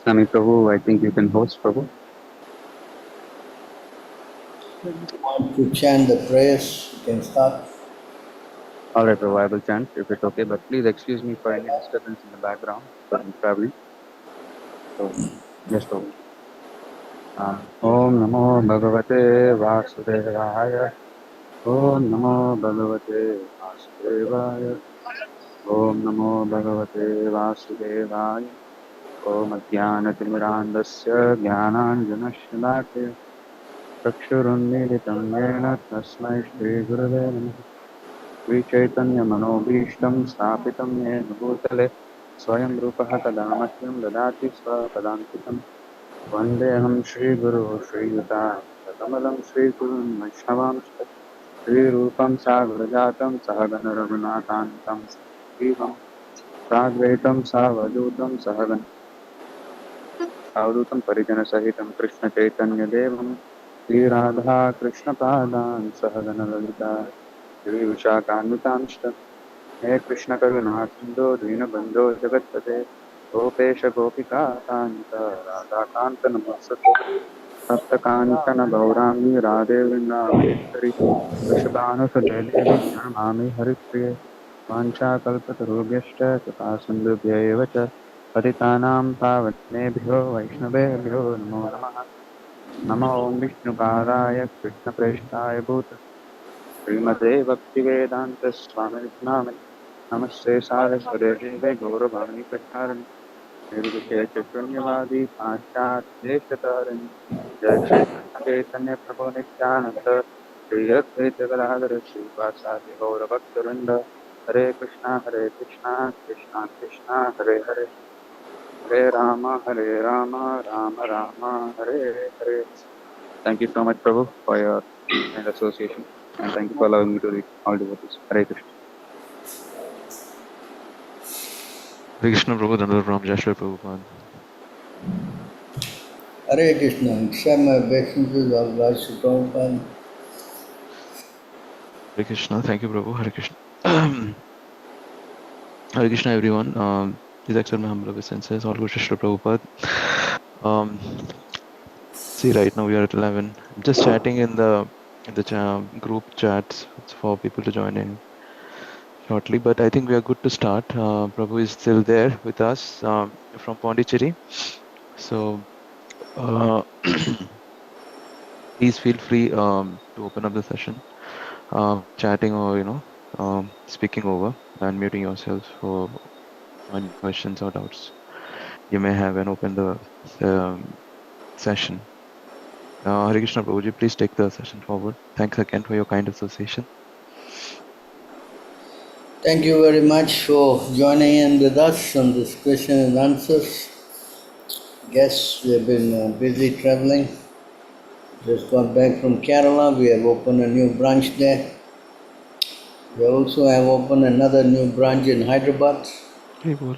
Swami Prabhu, I think you can host, Prabhu. Want to chant the prayers, you can start. All right, Prabhu, I will chant if it's okay, but please excuse me for any disturbance in the background because I'm traveling. So, yes, Prabhu. Om Namo Bhagavate Vasudevaya. Om Namo Bhagavate Vasudevaya. Om Namo Bhagavate Vasudevaya. Om Ajnanatimmirandasya Jnananjanashalakaya. चक्षुरुन्मीलितं येन तस्मै श्रीगुरवे नमः श्रीचैतन्यमनोभीष्टं स्थापितं येन भूतले स्वयं रूपः कदा मह्यं ददाति स्वपदान्तिकं वन्देऽहं श्रीगुरो श्रीयुताकमलं श्रीगुरुं वैष्णवांश्च श्रीरूपं साग्रजातं सहगणरघुनाथान्तं सजीवं साद्वैतं सावधूतं सावधूतं परिजनसहितं कृष्णचैतन्यदेवं श्रीराधा कृष्णपादान् सहगणललिता श्रीविशाखान्वितांश्च हे कृष्णकरुणा सिन्धो दीनबन्धो जगत्पते गोपेश गोपिकान्त राधाकान्त नमस्ते सप्तकाञ्चन गौराङ्गी राधे वृन्दावनेश्वरि वृषभानुसुते देवी प्रणमामि हरिप्रिये वाञ्छाकल्पतरुभ्यश्च कृपा सिन्धुभ्य एव च पतितानां पावनेभ्यो वैष्णवेभ्यो नमो नमः नमो ॐ विष्णुपादाय कृष्णप्रेष्ठाय भूतले श्रीमते भक्तिवेदान्तस्वामिनि नामिनि नमस्ते सारस्वते गौरवाणी प्रचारिणि निर्विशेषशून्यवादी पाश्चात्यदेशतारिणि जय श्रीकृष्ण चैतन्य प्रभु नित्यानन्द श्री अद्वैत गदाधर श्रीवासादि गौरभक्तवृन्द हरे Krishna Krishna Krishna Hare Hare Hare Ram Ram Ram Hare Hare. Thank you so much, Prabhu, for your kind association, and thank you for allowing me to read all devotees. Hare Krishna. Hare Krishna Prabhu, Dandar Ram, Jai Shri Prabhupada. Hare Krishna, accept my obeisances of Lord Sri Prabhupada. Hare Krishna, thank you Prabhu, Hare Krishna. Hare Krishna everyone. Please accept my humble obeisances, all good Shri Prabhupada. See, right now we are at 11. I'm just chatting in the group chats for people to join in shortly, but I think we are good to start. Prabhu is still there with us from Pondicherry. So please feel free to open up the session, chatting or speaking over and muting yourself for any questions or doubts you may have and open the session. Hare Krishna Prabhuji, please take the session forward. Thanks again for your kind association. Thank you very much for joining in with us on this question and answers. Guests, we have been busy traveling. Just got back from Kerala. We have opened a new branch there. We also have opened another new branch in Hyderabad. Hey, bol.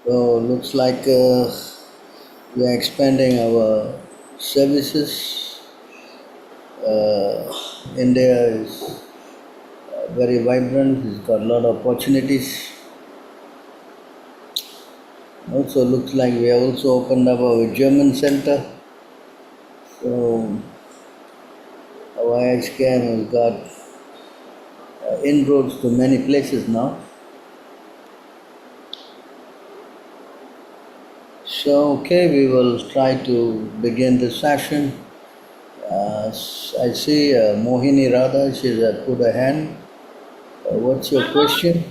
So looks like we are expanding our services. India is very vibrant. It's got a lot of opportunities. Also looks like we have also opened up our German center. So our IHKM has got inroads to many places now. So okay, we will try to begin the session. I see Mohini Radha, she's put her hand. What's your question?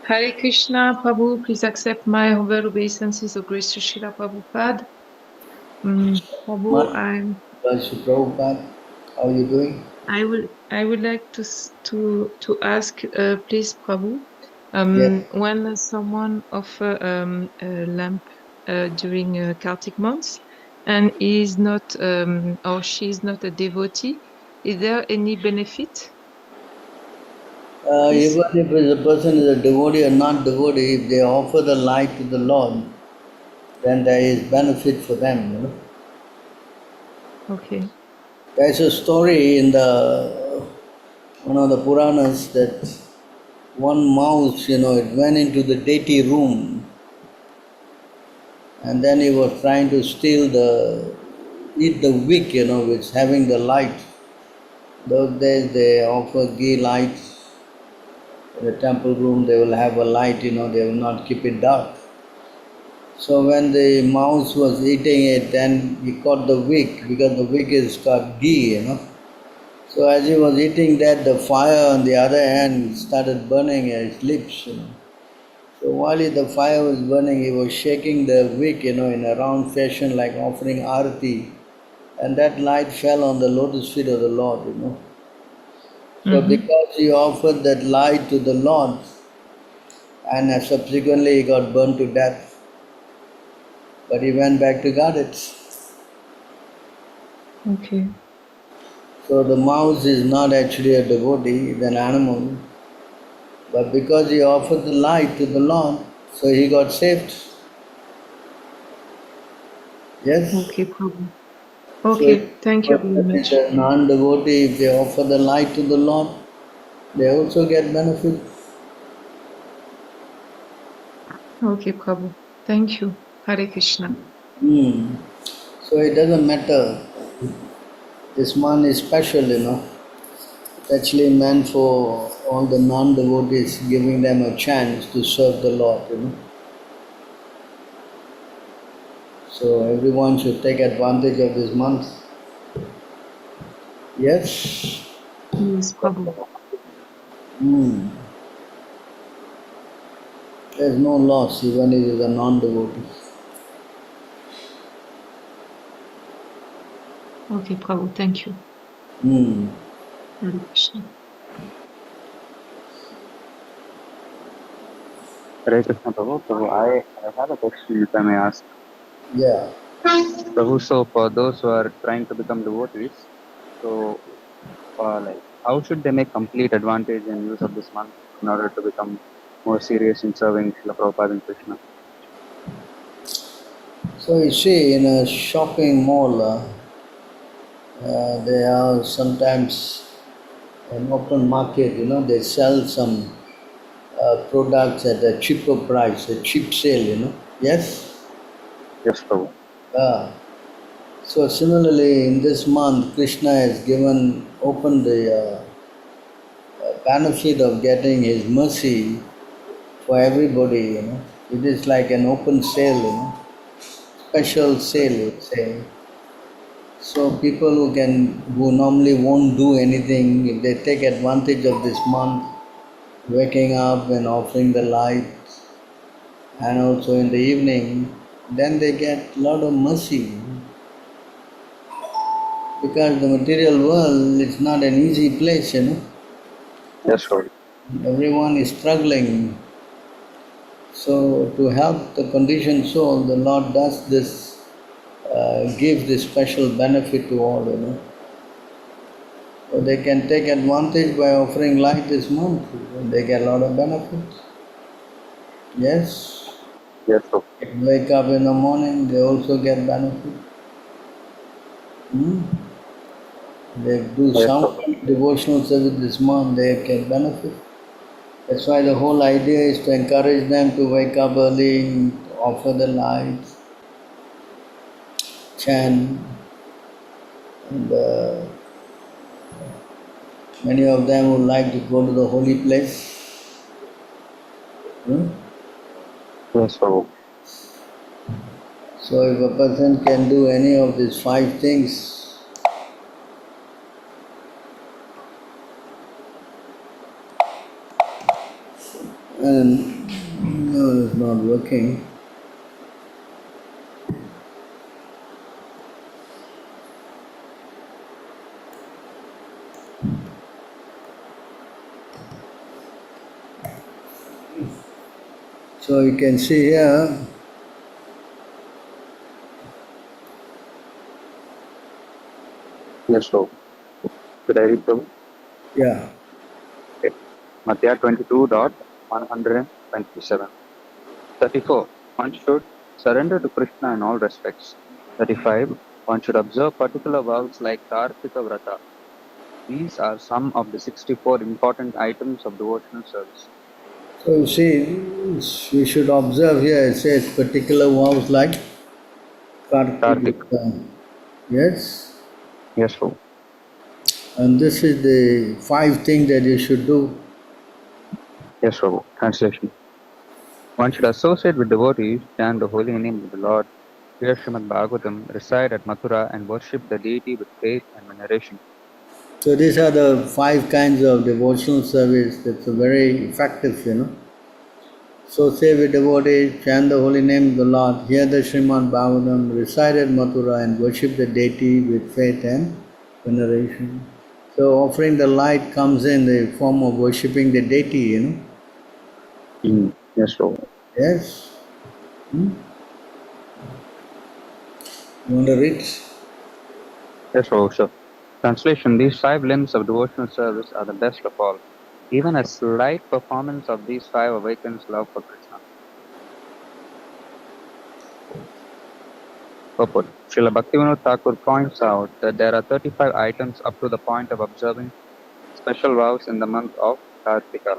Hare Krishna, Prabhu, please accept my humble obeisances of grace to Srila Prabhupada. Prabhu, Prabhupada, how are you doing? I would like to ask, please, Prabhu, Yes. when someone offer a lamp during Kartik months and is not or she is not a devotee, is there any benefit? Even if the person is a devotee or not devotee, if they offer the light to the Lord, then there is benefit for them. Okay. There's a story in one of the Puranas that one mouse, it went into the deity room and then he was trying to eat the wick, which having the light. Those days they offer ghee lights in the temple room. They will have a light, they will not keep it dark. So when the mouse was eating it, then he caught the wick, because the wick is got ghee. So as he was eating that, the fire on the other hand started burning his lips. So while the fire was burning, he was shaking the wick, in a round fashion like offering arati. And that light fell on the lotus feet of the Lord. So because he offered that light to the Lord, and subsequently he got burned to death, but he went back to Goddess. Okay. So the mouse is not actually a devotee, it's an animal. But because he offered the light to the Lord, so he got saved. Yes? Okay, Prabhu. Okay, thank you very much. So if a non-devotee, if they offer the light to the Lord, they also get benefit. Okay, Prabhu. Thank you. Hare Krishna. So it doesn't matter. This month is special. It's actually meant for all the non-devotees, giving them a chance to serve the Lord. So everyone should take advantage of this month. Yes? Yes, Prabhu. There's no loss even if it is a non-devotee. Okay, Prabhu. Thank you. Hare Krishna. Hare Krishna, Prabhu. So I have a question, if I may ask. Yeah. Prabhu, so for those who are trying to become devotees, so how should they make complete advantage and use of this month in order to become more serious in serving Srila Prabhupada and Krishna? So you see, in a shopping mall, they have sometimes an open market, they sell some products at a cheaper price, a cheap sale. Yes? Yes, Prabhu. So similarly, in this month, Krishna has opened the benefit of getting his mercy for everybody. It is like an open sale, special sale, you say. So people who normally won't do anything, if they take advantage of this month, waking up and offering the light, and also in the evening, then they get a lot of mercy. Because the material world is not an easy place. Yes, Prabhu. Everyone is struggling. So to help the conditioned soul, the Lord does this, gives this special benefit to all. So they can take advantage by offering light this month. They get a lot of benefits. Yes? Yes, Prabhu. Wake up in the morning, they also get benefit. They do Yes, some Prabhu. devotional service this month, they get benefit. That's why the whole idea is to encourage them to wake up early, offer the light, chant, and many of them would like to go to the holy place. Yes, Prabhu. So if a person can do any of these 5 things, and no, it's not working. So you can see here, Yes, Prabhu. Should I read, Prabhu? yeah. Okay. Madhya 22.127. 34. One should surrender to Krishna in all respects. 35. One should observe particular vows like Kartika Vrata. These are some of the 64 important items of devotional service. So you see, we should observe here, it says particular vows like Kartik. Yes. Yes, Prabhu. And this is the 5 things that you should do. Yes, Prabhu. Translation. One should associate with devotees, chant the holy name of the Lord, hear Srimad Bhagavatam, reside at Mathura, and worship the deity with faith and veneration. So these are the 5 kinds of devotional service that's very effective. Associate with devotees, chant the holy name of the Lord, hear the Srimad Bhagavatam, reside at Mathura and worship the deity with faith and veneration. So offering the light comes in the form of worshipping the deity. Yes, Prabhu. Yes. You want to read? Yes, Prabhu. Sure. Translation. These 5 limbs of devotional service are the best of all. Even a slight performance of these 5 awakens love for Krishna. Purport. Srila Bhaktivinoda Thakur points out that there are 35 items up to the point of observing special vows in the month of Kartika.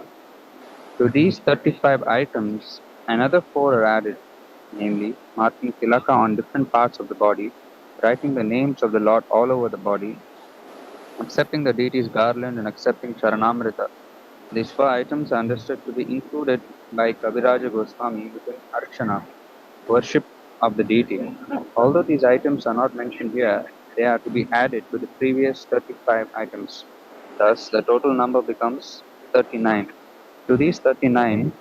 To these 35 items, another 4 are added, namely, marking tilaka on different parts of the body, writing the names of the Lord all over the body, accepting the deity's garland, and accepting Charanamrita. These 4 items are understood to be included by Kaviraja Goswami within Archana, worship of the deity. Although these items are not mentioned here, they are to be added to the previous 35 items. Thus, the total number becomes 39. To these 39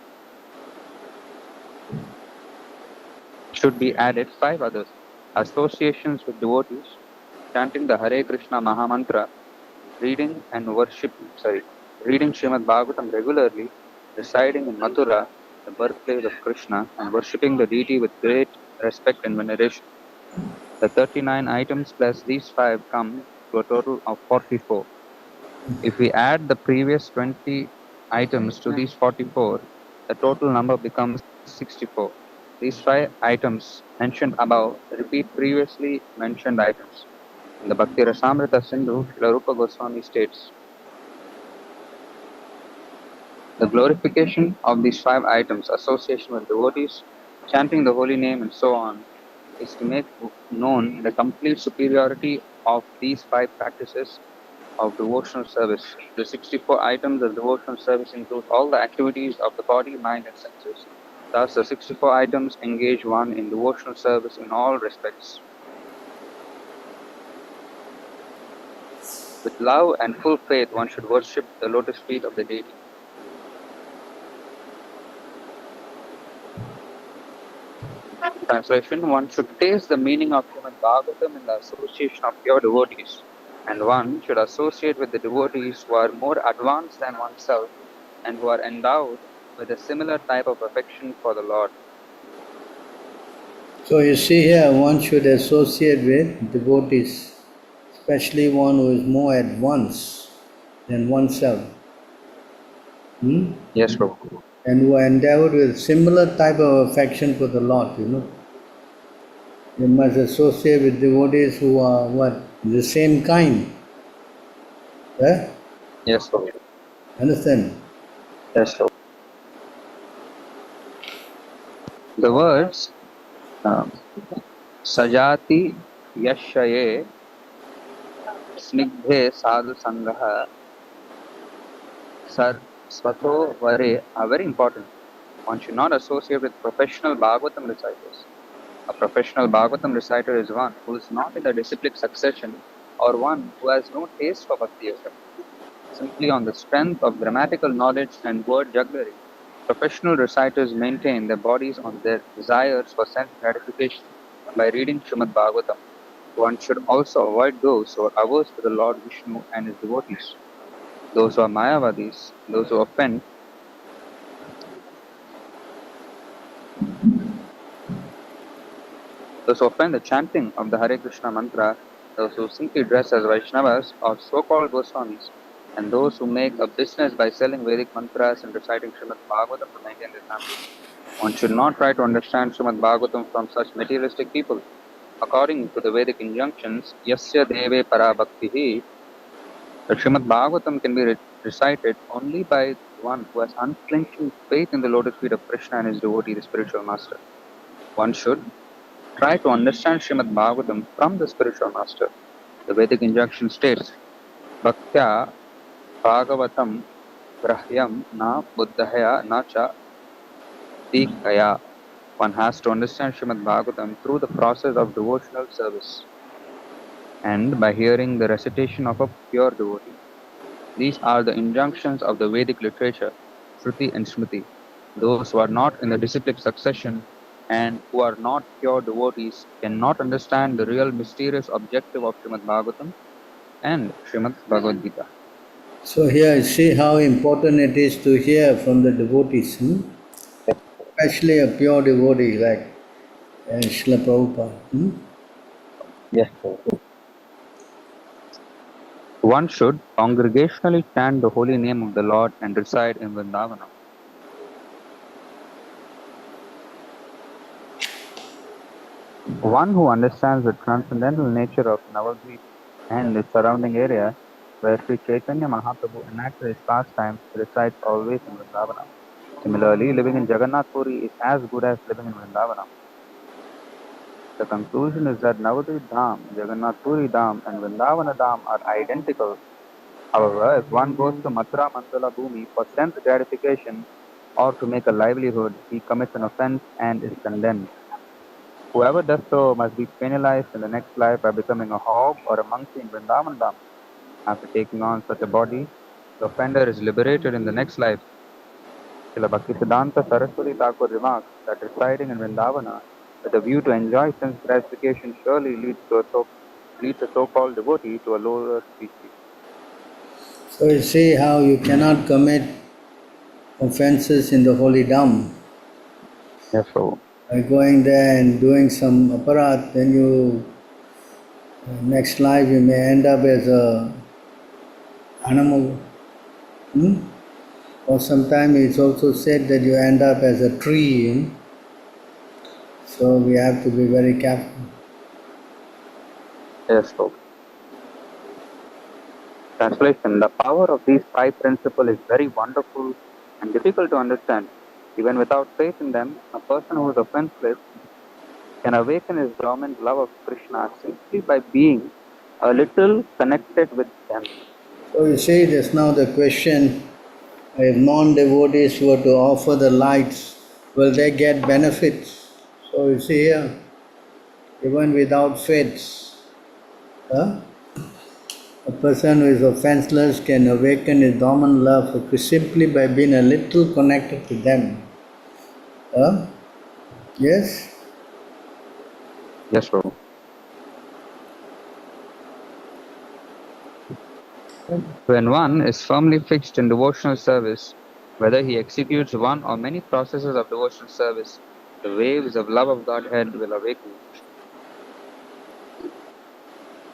should be added 5 others: associations with devotees, chanting the Hare Krishna Mahamantra, reading Srimad Bhagavatam regularly, residing in Mathura, the birthplace of Krishna, and worshipping the deity with great respect and veneration. The 39 items plus these 5 come to a total of 44. If we add the previous 20 items to these 44, the total number becomes 64. These 5 items mentioned above repeat previously mentioned items. In the Bhakti Rasamrita Sindhu, Srila Rupa Goswami states, the glorification of these 5 items, association with devotees, chanting the holy name, and so on, is to make known the complete superiority of these 5 practices of devotional service. The 64 items of devotional service include all the activities of the body, mind, and senses. Thus, the 64 items engage one in devotional service in all respects. With love and full faith, one should worship the lotus feet of the deity. Translation. One should taste the meaning of Srimad Bhagavatam in the association of pure devotees, and one should associate with the devotees who are more advanced than oneself and who are endowed with a similar type of affection for the Lord. So you see here, one should associate with devotees, especially one who is more advanced than oneself. Yes, Prabhu. And who are endowed with similar type of affection for the Lord. You must associate with devotees who are what? The same kind. Yeah? Yes, Prabhu. Understand? Yes, Prabhu. The words Sajati Yashaye Snigdhe Sadhu Sangaha Sar Swato Vare are very important. One should not associate with professional Bhagavatam reciters. A professional Bhagavatam reciter is one who is not in the disciplic succession or one who has no taste for Bhakti yoga. Simply on the strength of grammatical knowledge and word jugglery, professional reciters maintain their bodies on their desires for self-gratification by reading Srimad Bhagavatam. One should also avoid those who are averse to the Lord Vishnu and his devotees, those who are Mayavadis, those who offend the chanting of the Hare Krishna mantra, those who simply dress as Vaishnavas or so-called Goswamis, and those who make a business by selling Vedic mantras and reciting Srimad Bhagavatam to maintain their family. One should not try to understand Srimad Bhagavatam from such materialistic people. According to the Vedic injunctions, Yasya Deve Para Bhaktihi, the Srimad Bhagavatam can be recited only by one who has unflinching faith in the lotus feet of Krishna and his devotee, the spiritual master. One should try to understand Srimad Bhagavatam from the spiritual master. The Vedic injunction states, Bhaktya Bhagavatam Grahyam na Buddhaya na cha Tikaya. One has to understand Srimad Bhagavatam through the process of devotional service and by hearing the recitation of a pure devotee. These are the injunctions of the Vedic literature, Shruti and Smriti. Those who are not in the disciplic succession and who are not pure devotees cannot understand the real mysterious objective of Srimad Bhagavatam and Srimad Bhagavad Gita. So here, see how important it is to hear from the devotees, especially a pure devotee like Srila Prabhupada. Yes. One should congregationally chant the holy name of the Lord and reside in Vrindavanam. One who understands the transcendental nature of Navadvip and its surrounding area, where Sri Chaitanya Mahaprabhu enacted his pastimes, resides always in Vrindavanam. Similarly, living in Jagannath Puri is as good as living in Vrindavanam. The conclusion is that Navadvip Dham, Jagannath Puri Dham, and Vrindavana Dham are identical. However, if one goes to Mathura Mandala Bhumi for sense gratification or to make a livelihood, he commits an offense and is condemned. Whoever does so must be penalized in the next life by becoming a hog or a monkey in Vrindavan Dham. After taking on such a body, the offender is liberated in the next life. Srila Bhaktisiddhanta Saraswati Thakur remarks that residing in Vrindavana with a view to enjoy sense gratification surely leads a so-called devotee to a lower species. So you see how you cannot commit offenses in the holy dham. Yes, so By going there and doing some aparat, then you, next life you may end up as a animal. Or sometimes it's also said that you end up as a tree. So we have to be very careful. yes, so. Translation: the power of these five principles is very wonderful and difficult to understand. Even without faith in them, a person who is offenseless can awaken his dormant love of Krishna simply by being a little connected with them. So you see, just now the question, if non-devotees were to offer the lights, will they get benefits? So you see here, even without faith, huh? A person who is offenseless can awaken his dormant love for Krishna simply by being a little connected to them. Huh? Yes? Yes, Prabhu. When one is firmly fixed in devotional service, whether he executes one or many processes of devotional service, the waves of love of Godhead will awaken.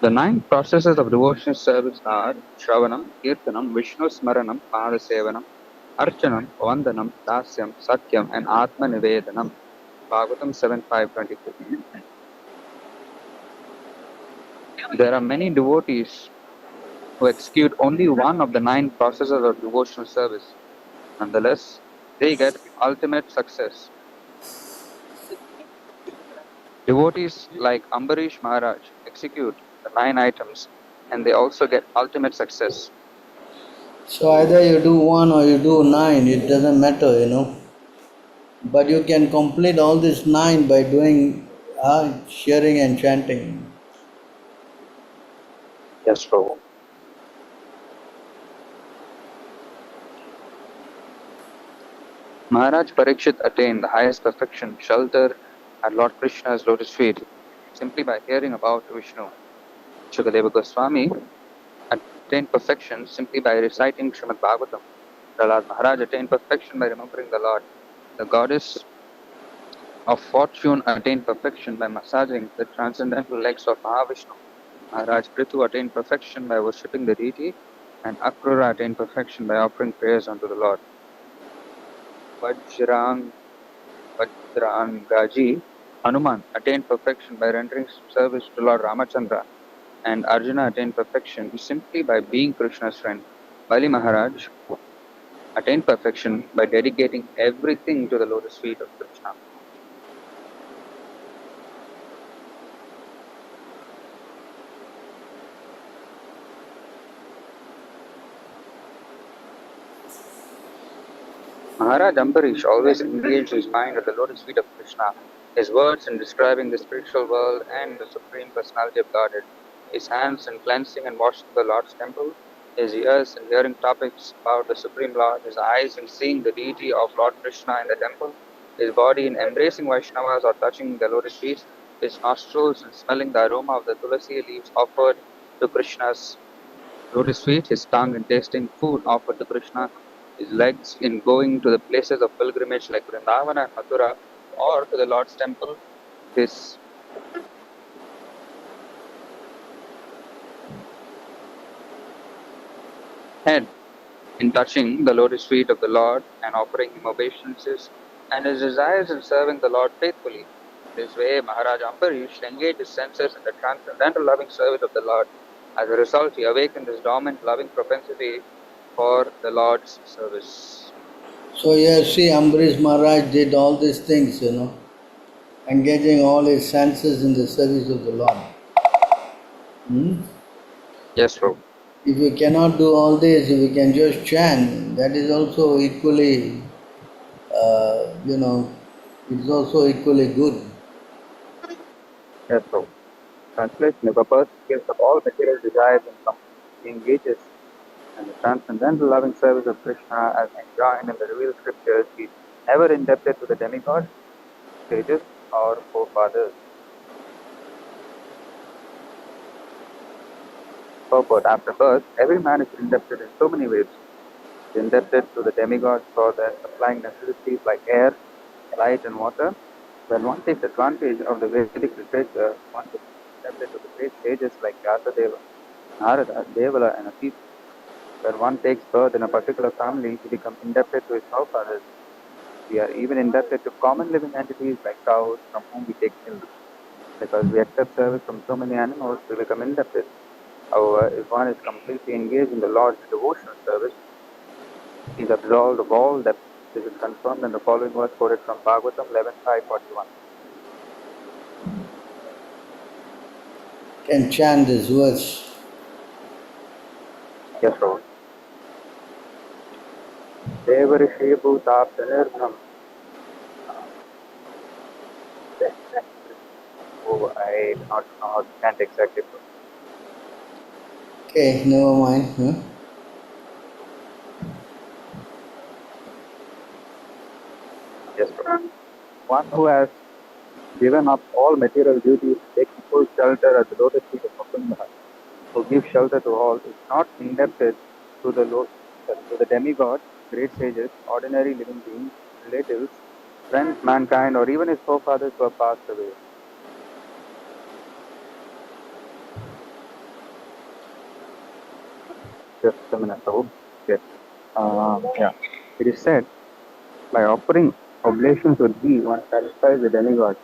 The 9 processes of devotional service are Shravanam, Kirtanam, Vishnu Smaranam, Padasevanam, Archanam, Vandanam, Dasyam, Satyam, and Atma Nivedanam. Bhagavatam 7.5.23. There are many devotees who execute only one of the 9 processes of devotional service. Nonetheless, they get ultimate success. Devotees like Ambarish Maharaj execute the 9 items and they also get ultimate success. So either you do one or you do 9, it doesn't matter. But you can complete all these 9 by doing sharing and chanting. Yes, Prabhu. Maharaj Parikshit attained the highest perfection, shelter at Lord Krishna's lotus feet, simply by hearing about Vishnu. Shukadeva Goswami attained perfection simply by reciting Srimad Bhagavatam. Prahlad Maharaj attained perfection by remembering the Lord. The goddess of fortune attained perfection by massaging the transcendental legs of Mahavishnu. Maharaj Prithu attained perfection by worshipping the deity, and Akrura attained perfection by offering prayers unto the Lord. Vajrangaji Hanuman attained perfection by rendering service to Lord Ramachandra, and Arjuna attained perfection simply by being Krishna's friend. Bali Maharaj attained perfection by dedicating everything to the lotus feet of Krishna. Maharaj Ambarish always engaged his mind at the lotus feet of Krishna. His words in describing the spiritual world and the Supreme Personality of Godhead, his hands in cleansing and washing the Lord's temple, his ears in hearing topics about the Supreme Lord, his eyes in seeing the deity of Lord Krishna in the temple, his body in embracing Vaishnavas or touching the lotus feet, his nostrils in smelling the aroma of the tulasi leaves offered to Krishna's lotus feet, his tongue in tasting food offered to Krishna, his legs in going to the places of pilgrimage like Vrindavana and Mathura or to the Lord's temple, his head in touching the lotus feet of the Lord and offering him obeisances, and his desires in serving the Lord faithfully. This way, Maharaj Ambarish engaged his senses in the transcendental loving service of the Lord. As a result, he awakened his dormant loving propensity for the Lord's service. So you see, Ambarish Maharaj did all these things, engaging all his senses in the service of the Lord. Yes, Prabhu. If you cannot do all this, if you can just chant, that is also equally, it's also equally good. Yes, Prabhu. Translation: If a person gives up all material desires and completely engages in the transcendental loving service of Krishna as enjoined in the revealed scriptures, he is never indebted to the demigods, sages, or forefathers. Purport: After birth, every man is indebted in so many ways. He is indebted to the demigods for their supplying necessities like air, light, and water. When one takes advantage of the Vedic literature, one is indebted to the great sages like Vyasadeva, Narada, Devala, and Asita. When one takes birth in a particular family, he becomes indebted to his forefathers. We are even indebted to common living entities like cows from whom we take milk. Because we accept service from so many animals, we become indebted. However, if one is completely engaged in the Lord's devotional service, he is absolved of all debts. This is confirmed in the following verse quoted from Bhagavatam 11:5-41. Can chant this verse. Yes, Lord. Devarishi Bhutaptanirgham. Oh, I do not know how to chant exactly. Okay, never mind. Yes, Lord. One who has given up all material duties, taking full shelter at the lotus feet of Mukunda, who gives shelter to all, is not indebted to the demigods, great sages, ordinary living beings, relatives, friends, mankind, or even his forefathers who have passed away. Just a minute, Prabhu. Yes. Yeah. It is said, by offering oblations to thee, one satisfies the demigods.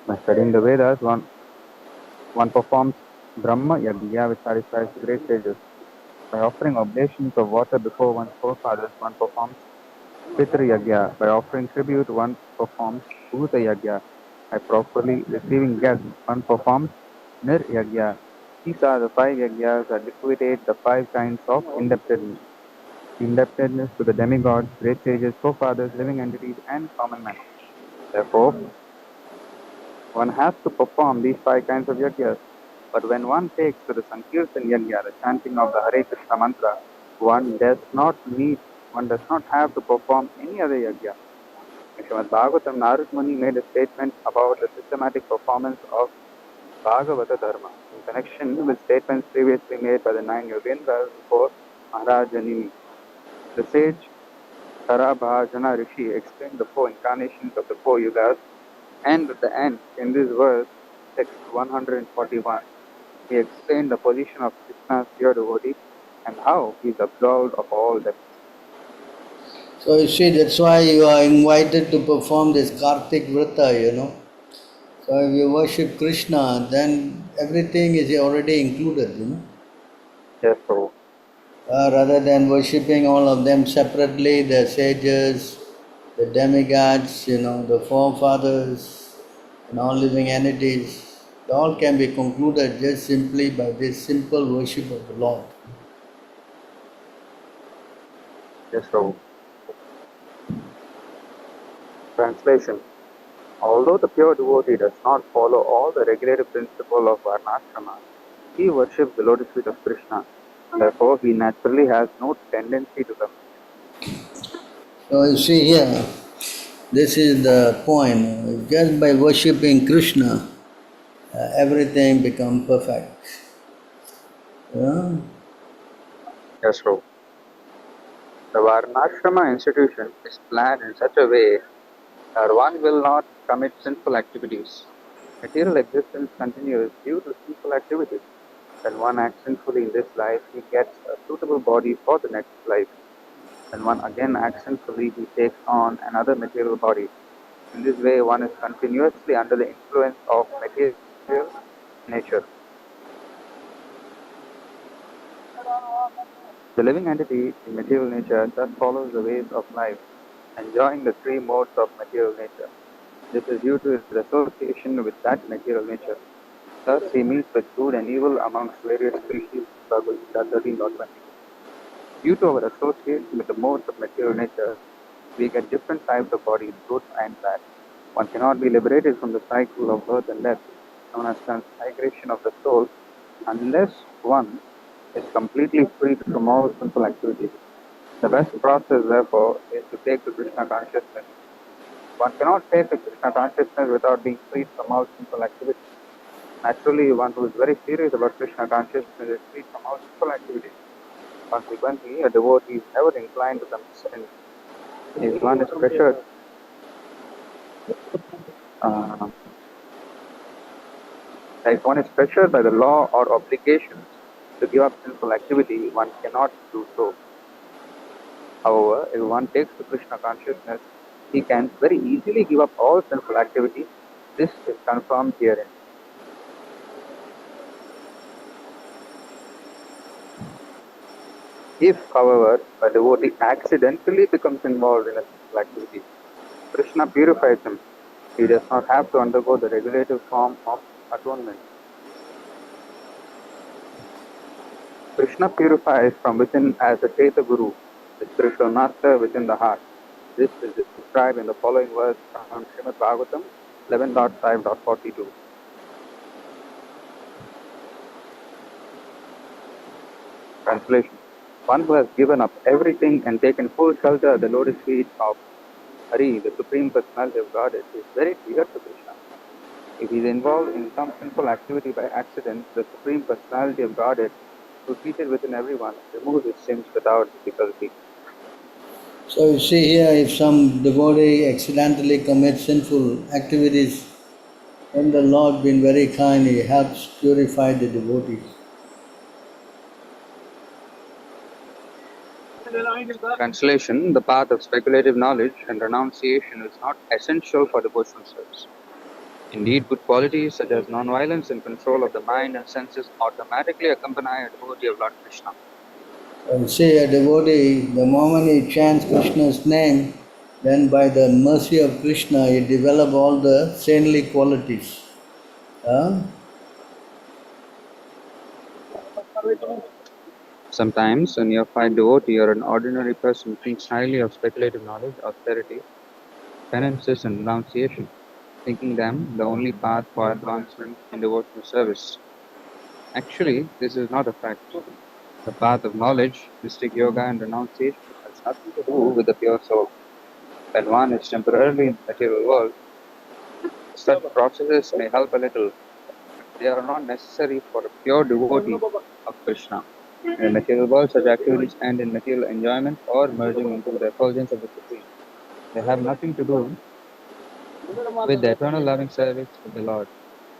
By studying the Vedas, one performs Brahma Yagya, which satisfies the great sages. By offering oblations of water before one's forefathers, one performs Pitri Yagya. By offering tribute, one performs Bhuta Yagya. By properly receiving guests, one performs Nir Yagya. These are the 5 yagyas that liquidate the 5 kinds of indebtedness. Indebtedness to the demigods, great sages, forefathers, living entities, and common men. Therefore, one has to perform these 5 kinds of yagyas. But when one takes to the Sankirtan Yagya, the chanting of the Hare Krishna mantra, one does not have to perform any other yagya. In Srimad Bhagavatam, Narad Muni made a statement about the systematic performance of Bhagavata Dharma in connection with statements previously made by the 9 Yogendras before Maharaj Janini. The sage Sarabhajana Rishi explained the 4 incarnations of the 4 yugas, and at the end, in this verse, text 141, he explained the position of Krishna's pure devotee and how he is absolved of all debts. So you see, that's why you are invited to perform this Kartik Vrata, So if you worship Krishna, then everything is already included, Yes, Prabhu. Rather than worshipping all of them separately, the sages, the demigods, the forefathers, and all living entities, it all can be concluded just simply by this simple worship of the Lord. Yes, Prabhu. Translation. Although the pure devotee does not follow all the regulative principle of Varnashrama, he worships the lotus feet of Krishna. Therefore, he naturally has no tendency to them. So you see here, this is the point. Just by worshipping Krishna, everything becomes perfect. Yeah? Yes, true. The Varnashrama institution is planned in such a way that one will not commit sinful activities. Material existence continues due to sinful activities. When one acts sinfully in this life, he gets a suitable body for the next life. When one again acts sinfully, he takes on another material body. In this way, one is continuously under the influence of material nature. The living entity in material nature thus follows the ways of life, enjoying the three modes of material nature. This is due to his association with that material nature. Thus, he meets with good and evil amongst various species. Bhagavad Gita 13.20. Due to our association with the modes of material nature, we get different types of bodies, good and bad. One cannot be liberated from the cycle of birth and death, known as transmigration of the soul, unless one is completely freed from all sinful activities. The best process, therefore, is to take to Krishna consciousness. One cannot take to Krishna consciousness without being freed from all sinful activities. Naturally, one who is very serious about Krishna consciousness is free from all sinful activities. Consequently, a devotee is never inclined to commit sin. If one is pressured, uh, like one is pressured by the law or obligations to give up sinful activity, one cannot do so. However, if one takes to Krishna consciousness, he can very easily give up all sinful activity. This is confirmed herein. If, however, a devotee accidentally becomes involved in a sinful activity, Krishna purifies him. He does not have to undergo the regulative form of atonement. Krishna purifies from within as a Chaita Guru, the spiritual master within the heart. This is described in the following verse from Srimad Bhagavatam 11.5.42. Translation. One who has given up everything and taken full shelter at the lotus feet of Hari, the Supreme Personality of Godhead, is very dear to Krishna. If he is involved in some sinful activity by accident, the Supreme Personality of Godhead, who is seated within everyone, removes his sins without difficulty. So you see here, if some devotee accidentally commits sinful activities, then the Lord being very kind, He helps purify the devotees. Translation. The path of speculative knowledge and renunciation is not essential for devotional service. Indeed, good qualities such as non-violence and control of the mind and senses automatically accompany a devotee of Lord Krishna. So you see, a devotee, the moment he chants Krishna's name, then by the mercy of Krishna, he develops all the saintly qualities. Huh? Sometimes, a neophyte devotee or an ordinary person thinks highly of speculative knowledge, austerity, penances, and renunciation, thinking them the only path for advancement in devotional service. Actually, this is not a fact. The path of knowledge, mystic yoga, and renunciation has nothing to do with the pure soul. When one is temporarily in the material world, such processes may help a little. They are not necessary for a pure devotee of Krishna. In the material world, such activities end in material enjoyment or merging into the effulgence of the Supreme. They have nothing to do with the eternal loving service of the Lord.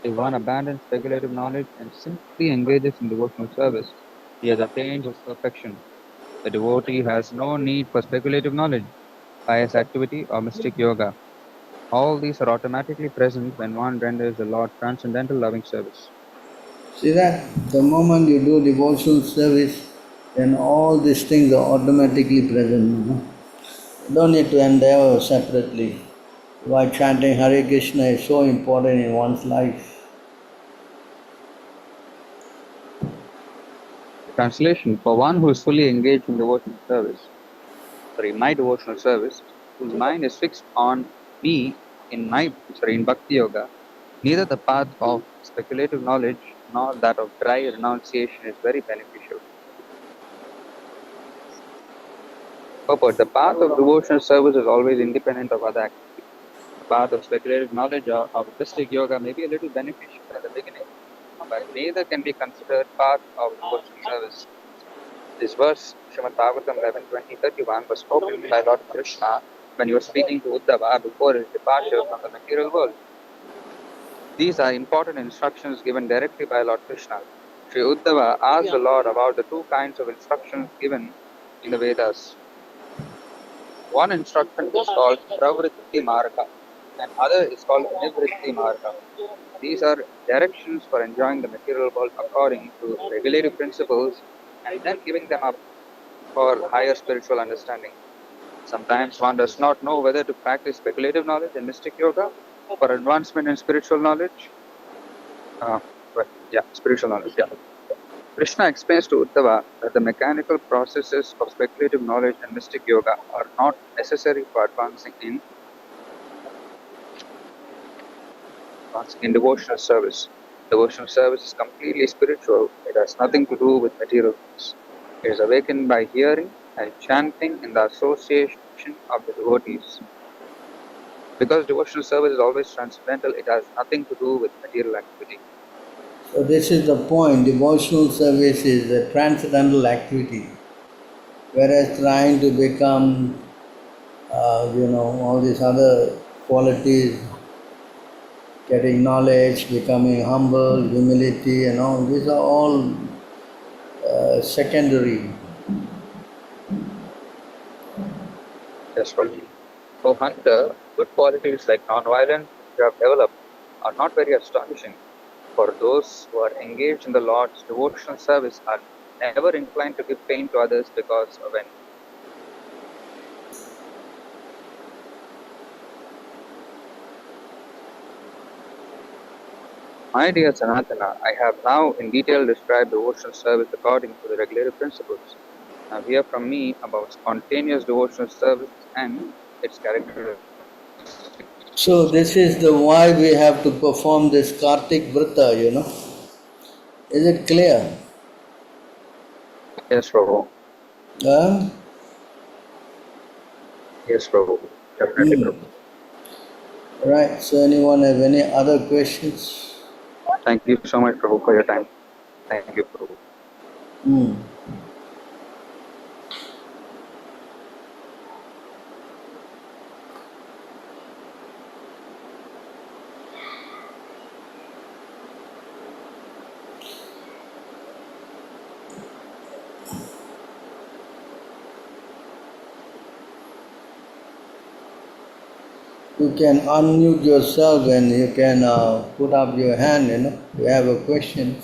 If one abandons speculative knowledge and simply engages in devotional service, he has attained his perfection. The devotee has no need for speculative knowledge, pious activity, or mystic yoga. All these are automatically present when one renders the Lord transcendental loving service. See that? The moment you do devotional service, then all these things are automatically present. You don't need to endeavor separately. Why chanting Hare Krishna is so important in one's life. Translation. For one who is fully engaged in devotional service, my devotional service, whose mind is fixed on be in Bhakti Yoga, neither the path of speculative knowledge nor that of dry renunciation is very beneficial. Purport: the path of devotional service is always independent of other activities. The path of speculative knowledge or of mystic yoga may be a little beneficial at the beginning, but neither can be considered path of devotional service. This verse, Srimad Bhagavatam 11:20-31, was spoken by Lord Krishna when he was speaking to Uddhava before his departure from the material world. These are important instructions given directly by Lord Krishna. Sri Uddhava asked the Lord about the two kinds of instructions given in the Vedas. One instruction is called Pravritti Marga and other is called Nivritti Marga. These are directions for enjoying the material world according to regulative principles and then giving them up for higher spiritual understanding. Sometimes one does not know whether to practice speculative knowledge and mystic yoga for advancement in spiritual knowledge. Spiritual knowledge. Yeah. Krishna explains to Uddhava that the mechanical processes of speculative knowledge and mystic yoga are not necessary for advancing in devotional service. Devotional service is completely spiritual. It has nothing to do with material things. It is awakened by hearing and chanting in the association of the devotees. Because devotional service is always transcendental, it has nothing to do with material activity. So this is the point. Devotional service is a transcendental activity, whereas trying to become, all these other qualities, getting knowledge, becoming humble, humility, and all these are all secondary. That's right. For Hunter, good qualities like non-violence which you have developed are not very astonishing. For those who are engaged in the Lord's devotional service are never inclined to give pain to others because of envy. My dear Sanatana, I have now in detail described devotional service according to the regulative principles. Now hear from me about spontaneous devotional service and its characteristics. So this is the why we have to perform this Kartik Vrita, Is it clear? Yes, Prabhu. Huh? Yes, Prabhu. Definitely, Prabhu. Right. So anyone have any other questions? Thank you so much, Prabhu, for your time. Thank you, Prabhu. You can unmute yourself and you can put up your hand, You have a question.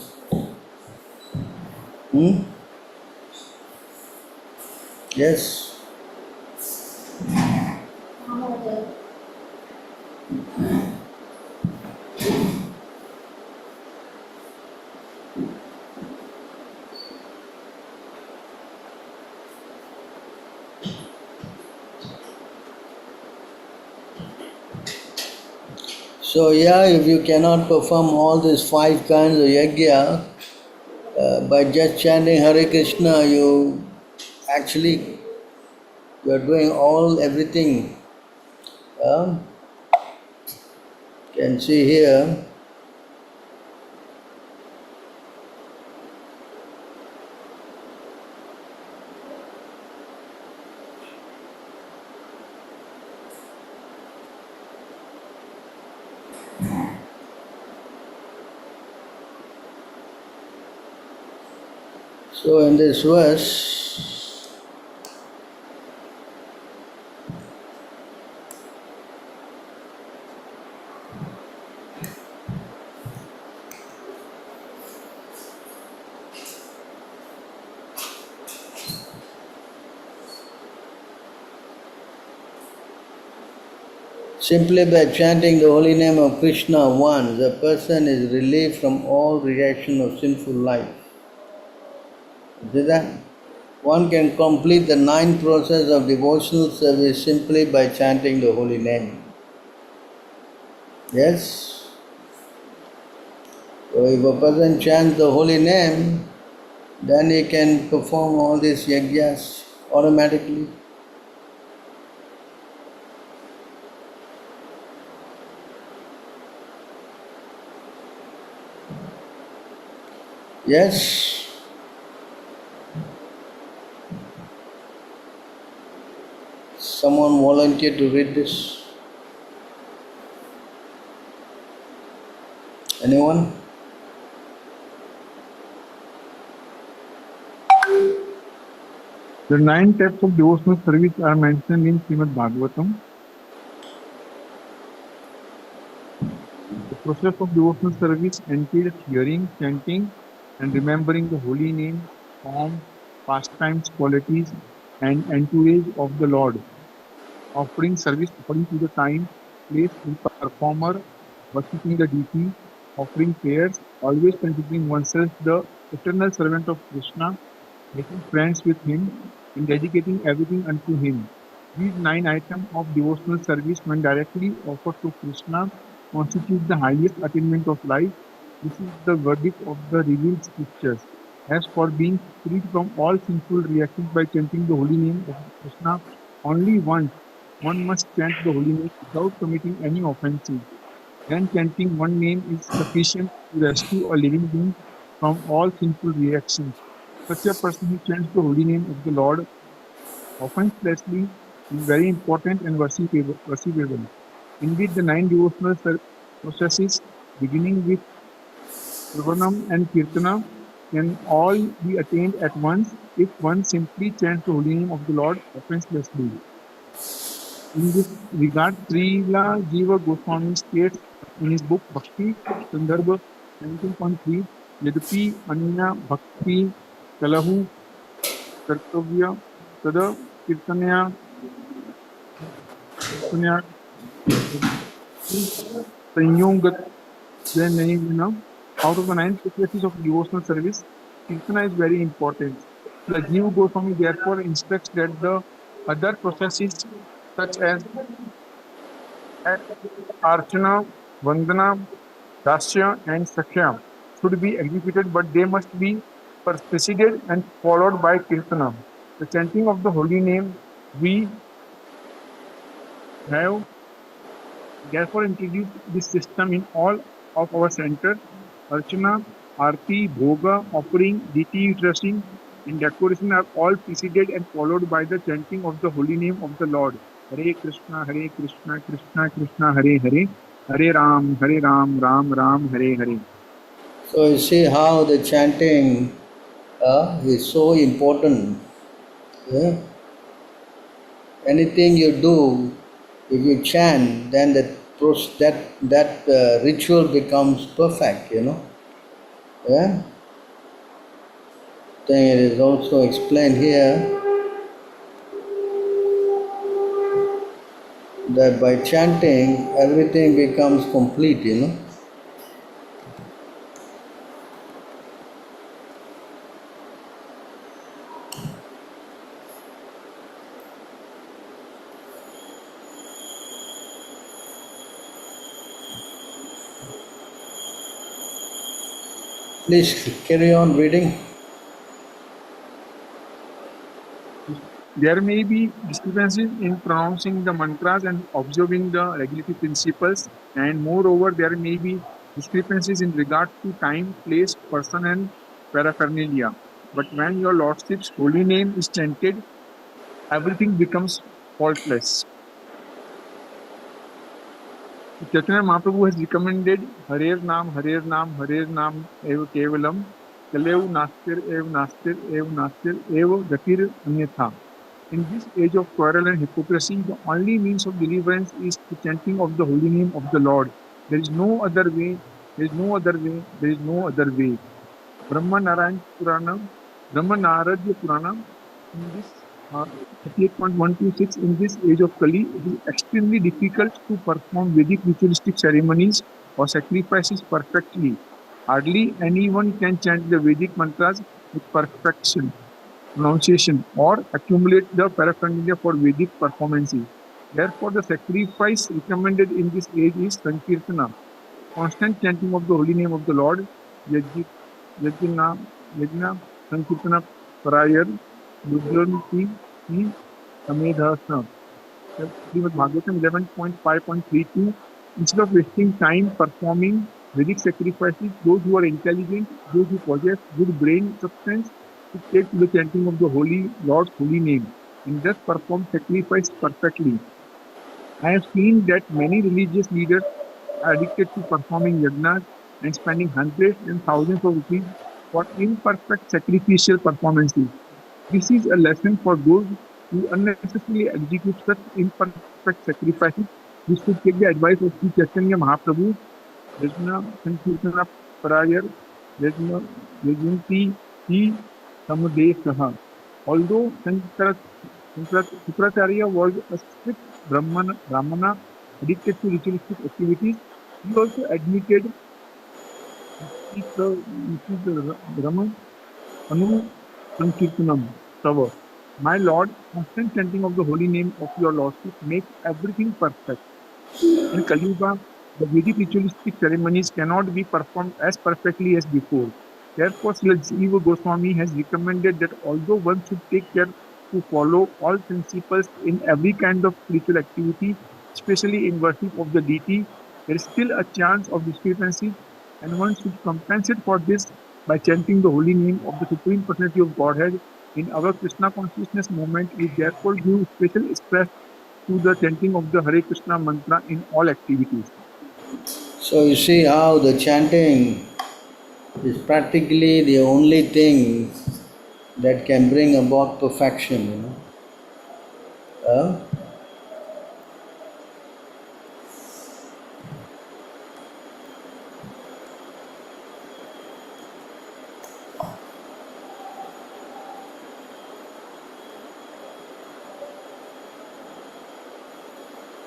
Yes. So if you cannot perform all these 5 kinds of yajna, by just chanting Hare Krishna, you are doing everything. Can see here. So in this verse, simply by chanting the holy name of Krishna once, the person is relieved from all reaction of sinful life. See that? One can complete the 9 process of devotional service simply by chanting the holy name. Yes. So if a person chants the holy name, then he can perform all these yajnas automatically. Yes. Someone volunteer to read this? Anyone? The 9 types of devotional service are mentioned in Srimad Bhagavatam. The process of devotional service entails hearing, chanting, and remembering the holy name, form, pastimes, qualities, and entourage of the Lord. Offering service according to the time, place, and performer, worshipping the deity, offering prayers, always considering oneself the eternal servant of Krishna, making friends with him, and dedicating everything unto him. These 9 items of devotional service, when directly offered to Krishna, constitute the highest attainment of life. This is the verdict of the revealed scriptures. As for being freed from all sinful reactions by chanting the holy name of Krishna only once, one must chant the holy name without committing any offenses. Then chanting one name is sufficient to rescue a living being from all sinful reactions. Such a person who chants the holy name of the Lord offenselessly is very important and worshipable. Indeed, the 9 devotional processes, beginning with Shravanam and Kirtana, can all be attained at once if one simply chants the holy name of the Lord offenselessly. In this regard, Srila Jiva Goswami states in his book Bhakti Sundarbha 19.3, Yadapi Anya Bhakti Kalahu Kartavya Tada Kirtanaya Kirtanaya Sanyogat Janayana. Out of the 9 processes of devotional service, Kirtana is very important. The Jiva Goswami therefore instructs that the other processes such as Archana, Vandana, Dasya, and Sakhya should be executed, but they must be preceded and followed by Kirtana. The chanting of the holy name, we have therefore introduced this system in all of our centers. Archana, Arti, Bhoga, offering, deity dressing, and decoration are all preceded and followed by the chanting of the holy name of the Lord. Hare Krishna, Krishna Krishna, Hare Hare, Hare Ram, Ram Ram, Hare Hare. So you see how the chanting is so important. Yeah? Anything you do, if you chant, then that ritual becomes perfect. Yeah. Then it is also explained here that by chanting everything becomes complete. Please carry on reading. There may be discrepancies in pronouncing the mantras and observing the regulatory principles, and moreover, there may be discrepancies in regard to time, place, person, and paraphernalia. But when your Lordship's holy name is chanted, everything becomes faultless. Chaitanya Mahaprabhu has recommended Harer Nam, Eva Kevalam, Kalev Nastir, Eva Gatir Anyatha. In this age of quarrel and hypocrisy, the only means of deliverance is the chanting of the holy name of the Lord. There is no other way, there is no other way, there is no other way. Brahma Naradya Purana, in this 38.126, in this age of Kali, it is extremely difficult to perform Vedic ritualistic ceremonies or sacrifices perfectly. Hardly anyone can chant the Vedic mantras with perfection, pronunciation, or accumulate the paraphernalia for Vedic performances. Therefore, the sacrifice recommended in this age is Sankirtana, constant chanting of the holy name of the Lord, Yajna, Yajna, Yajna Sankirtana Parayar, Rudranti, Samedhasa. Srimad Bhagavatam 11.5.32. Instead of wasting time performing Vedic sacrifices, those who are intelligent, those who possess good brain substance, should take to the chanting of the holy Lord's holy name and thus perform sacrifice perfectly. I have seen that many religious leaders are addicted to performing yagnas and spending hundreds and thousands of rupees for imperfect sacrificial performances. This is a lesson for those who unnecessarily execute such imperfect sacrifices. We should take the advice of Sri Chaitanya Mahaprabhu, Yajna Sankirtana Parayar, Yajna Yajanti Hi Samadesaha. Although Shukracharya was a strict Brahmana addicted to ritualistic activities, he also admitted Brahman Anu Sankirtanam Tava. My Lord, constant chanting of the holy name of your Lordship makes everything perfect. In Kali Yuga, the Vedic ritualistic ceremonies cannot be performed as perfectly as before. Therefore, Srila Jiva Goswami has recommended that although one should take care to follow all principles in every kind of spiritual activity, especially in worship of the deity, there is still a chance of discrepancies, and one should compensate for this by chanting the holy name of the Supreme Personality of Godhead. In our Krishna consciousness movement, we therefore give special express to the chanting of the Hare Krishna mantra in all activities. So you see how the chanting is practically the only thing that can bring about perfection, you know.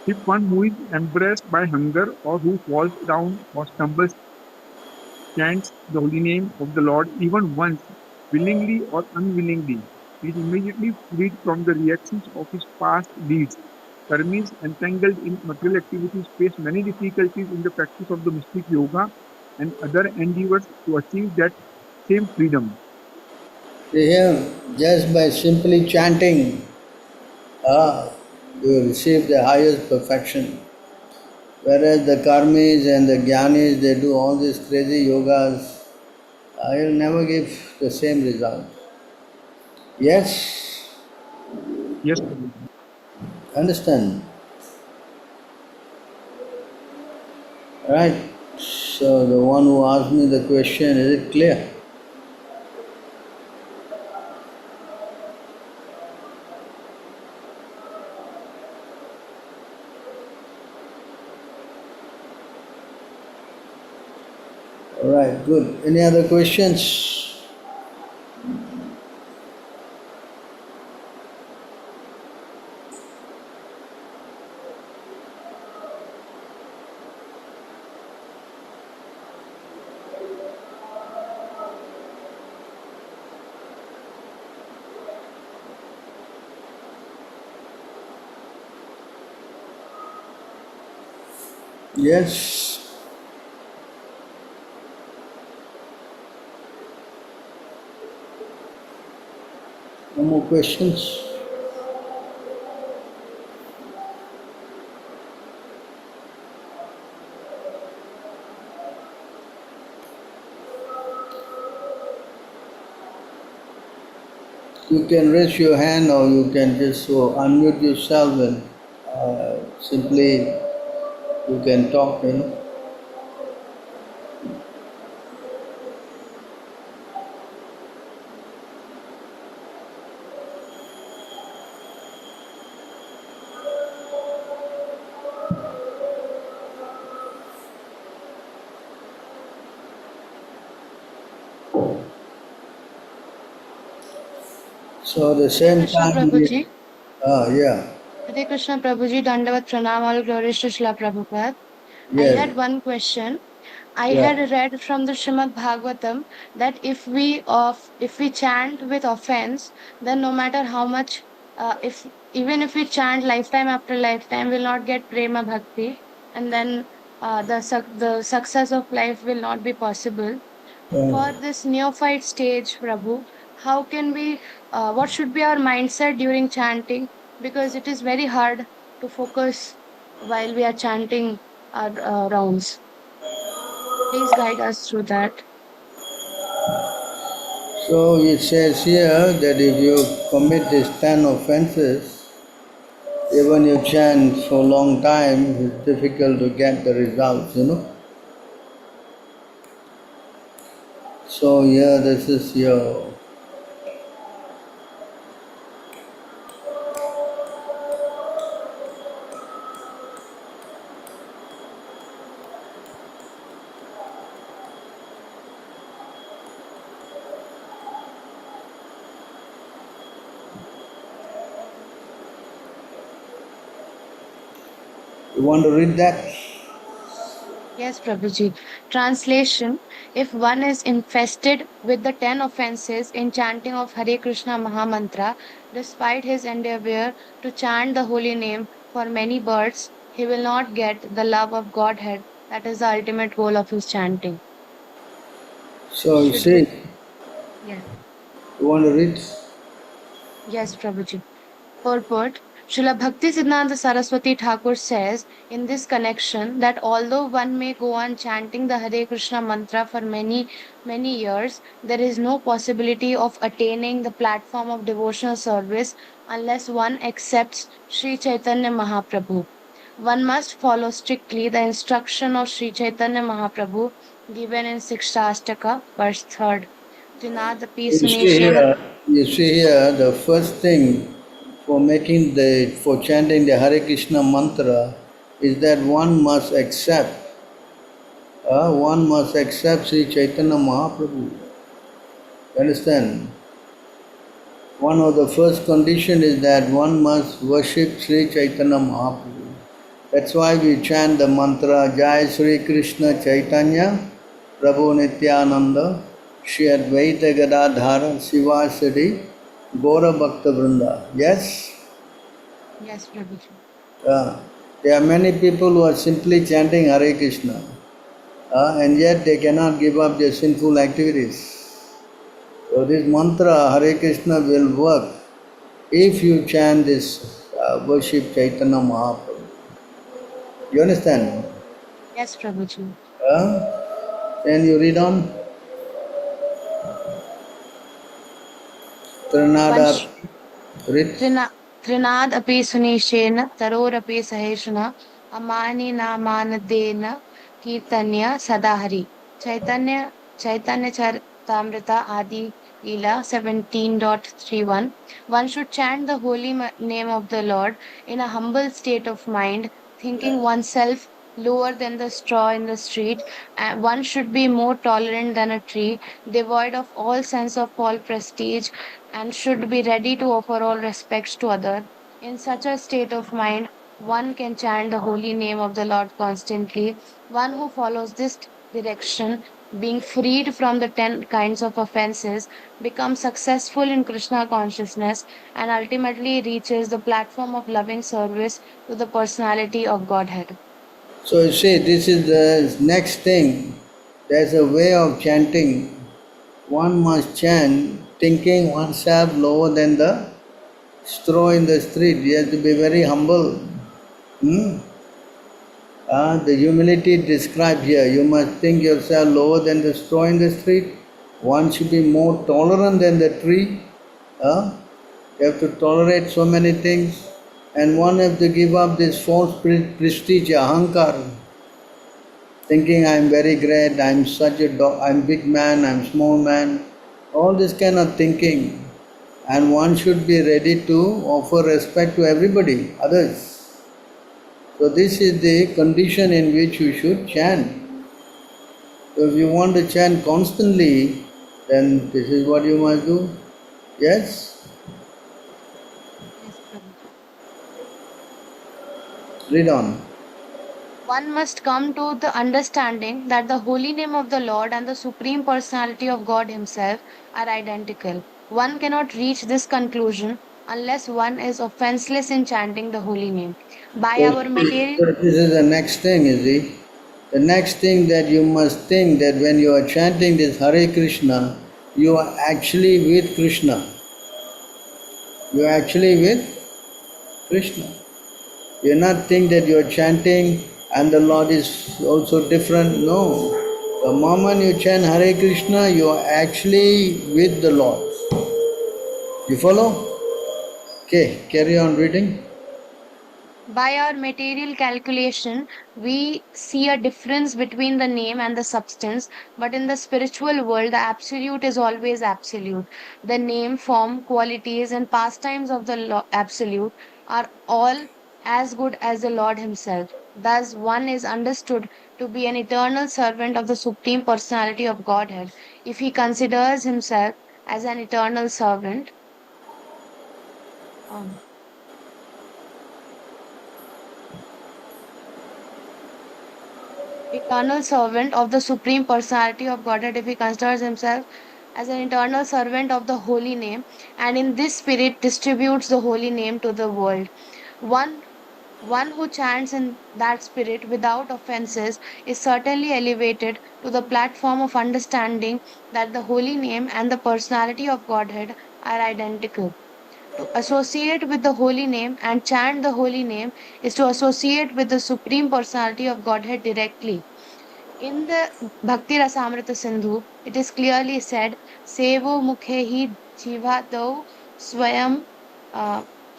If one who is embarrassed by hunger or who falls down or stumbles chants the holy name of the Lord even once, willingly or unwillingly, he is immediately freed from the reactions of his past deeds. Karmis entangled in material activities face many difficulties in the practice of the mystic yoga and other endeavors to achieve that same freedom. See here, just by simply chanting, you receive the highest perfection. Whereas the karmis and the jnanis, they do all these crazy yogas, you'll never give the same result. Yes, Yes, understand. Right. So the one who asked me the question, is it clear? All right, good. Any other questions? Yes. No more questions? You can raise your hand or you can just unmute yourself and simply you can talk, you know. So the same Krishna time, Prabhuji. yeah, Hare Krishna Prabhuji, Dandavat Pranam, all glories to Srila Prabhupada. I yes, had one question. I yeah. had read from the Srimad Bhagavatam that if we chant with offense, then no matter how much if even if we chant lifetime after lifetime, we'll not get prema bhakti, and then the success of life will not be possible. For this neophyte stage, Prabhu, how can we, what should be our mindset during chanting? Because it is very hard to focus while we are chanting our rounds. Please guide us through that. So it says here that if you commit these 10 offenses, even you chant for a long time, it's difficult to get the results. So here this is your you want to read that? Yes, Prabhuji. Translation: if one is infested with the 10 offenses in chanting of Hare Krishna Mahamantra, despite his endeavor to chant the holy name for many births, he will not get the love of Godhead. That is the ultimate goal of his chanting. So you Should we? see, Yes. you want to read? Yes, Prabhuji. Purport: Srila Bhaktisiddhanta Saraswati Thakur says in this connection that although one may go on chanting the Hare Krishna mantra for many, many years, there is no possibility of attaining the platform of devotional service unless one accepts Sri Chaitanya Mahaprabhu. One must follow strictly the instruction of Sri Chaitanya Mahaprabhu given in Sikshastaka, verse 3rd. Trinadapi You see Sunishena. here, you see here the first thing for chanting the Hare Krishna mantra is that one must accept Sri Chaitanya Mahaprabhu. You understand? One of the first condition is that one must worship Sri Chaitanya Mahaprabhu. That's why we chant the mantra Jai Sri Krishna Chaitanya Prabhu Nityananda Shri Advaita Gadadhara Sivasadi Gora Bhakta Vrinda. Yes? Yes, Prabhuji. There are many people who are simply chanting Hare Krishna and yet they cannot give up their sinful activities. So this mantra Hare Krishna will work if you chant this worship Chaitanya Mahaprabhu. You understand? Yes, Prabhuji. Can you read on? Trinada, Vansh read. Trinad api sunishena taror api saheshuna amani namanadena kirtanya sadahari. Chaitanya Charitamrita Adi Leela 17.31. One should chant the holy name of the Lord in a humble state of mind, thinking oneself lower than the straw in the street. And one should be more tolerant than a tree, devoid of all sense of false prestige, and should be ready to offer all respects to others. In such a state of mind, one can chant the holy name of the Lord constantly. One who follows this direction, being freed from the 10 kinds of offenses, becomes successful in Krishna consciousness and ultimately reaches the platform of loving service to the personality of Godhead. So you see, this is the next thing. There's a way of chanting. One must chant thinking oneself lower than the straw in the street. You have to be very humble. Hmm? The humility described here. You must think yourself lower than the straw in the street. One should be more tolerant than the tree. You have to tolerate so many things. And one has to give up this false prestige, ahankar, thinking I'm very great, I'm such a I'm big man, I'm small man. All this kind of thinking. And one should be ready to offer respect to everybody, others. So this is the condition in which you should chant. So if you want to chant constantly, then this is what you must do. Yes? Yes, Prabhuji. Read on. One must come to the understanding that the holy name of the Lord and the Supreme Personality of God Himself are identical. One cannot reach this conclusion unless one is offenseless in chanting the holy name. By So our material this is the next thing, you see. The next thing that you must think that when you are chanting this Hare Krishna, you are actually with Krishna. You are actually with Krishna. You not think that you are chanting and the Lord is also different. No. The moment you chant Hare Krishna, you are actually with the Lord. You follow? Okay, carry on reading. By our material calculation, we see a difference between the name and the substance, but in the spiritual world, the absolute is always absolute. The name, form, qualities, and pastimes of the absolute are all as good as the Lord Himself. Thus, one is understood to be an eternal servant of the Supreme Personality of Godhead if he considers himself as an eternal servant. um, Eternal servant of the Supreme Personality of Godhead if he considers himself as an eternal servant of the holy name, and in this spirit distributes the holy name to the world. One one who chants in that spirit without offenses is certainly elevated to the platform of understanding that the holy name and the personality of Godhead are identical. To associate with the holy name and chant the holy name is to associate with the Supreme Personality of Godhead directly. In the Bhakti Rasamrita Sindhu, it is clearly said, Sevo Mukhehi Jivadau Swayam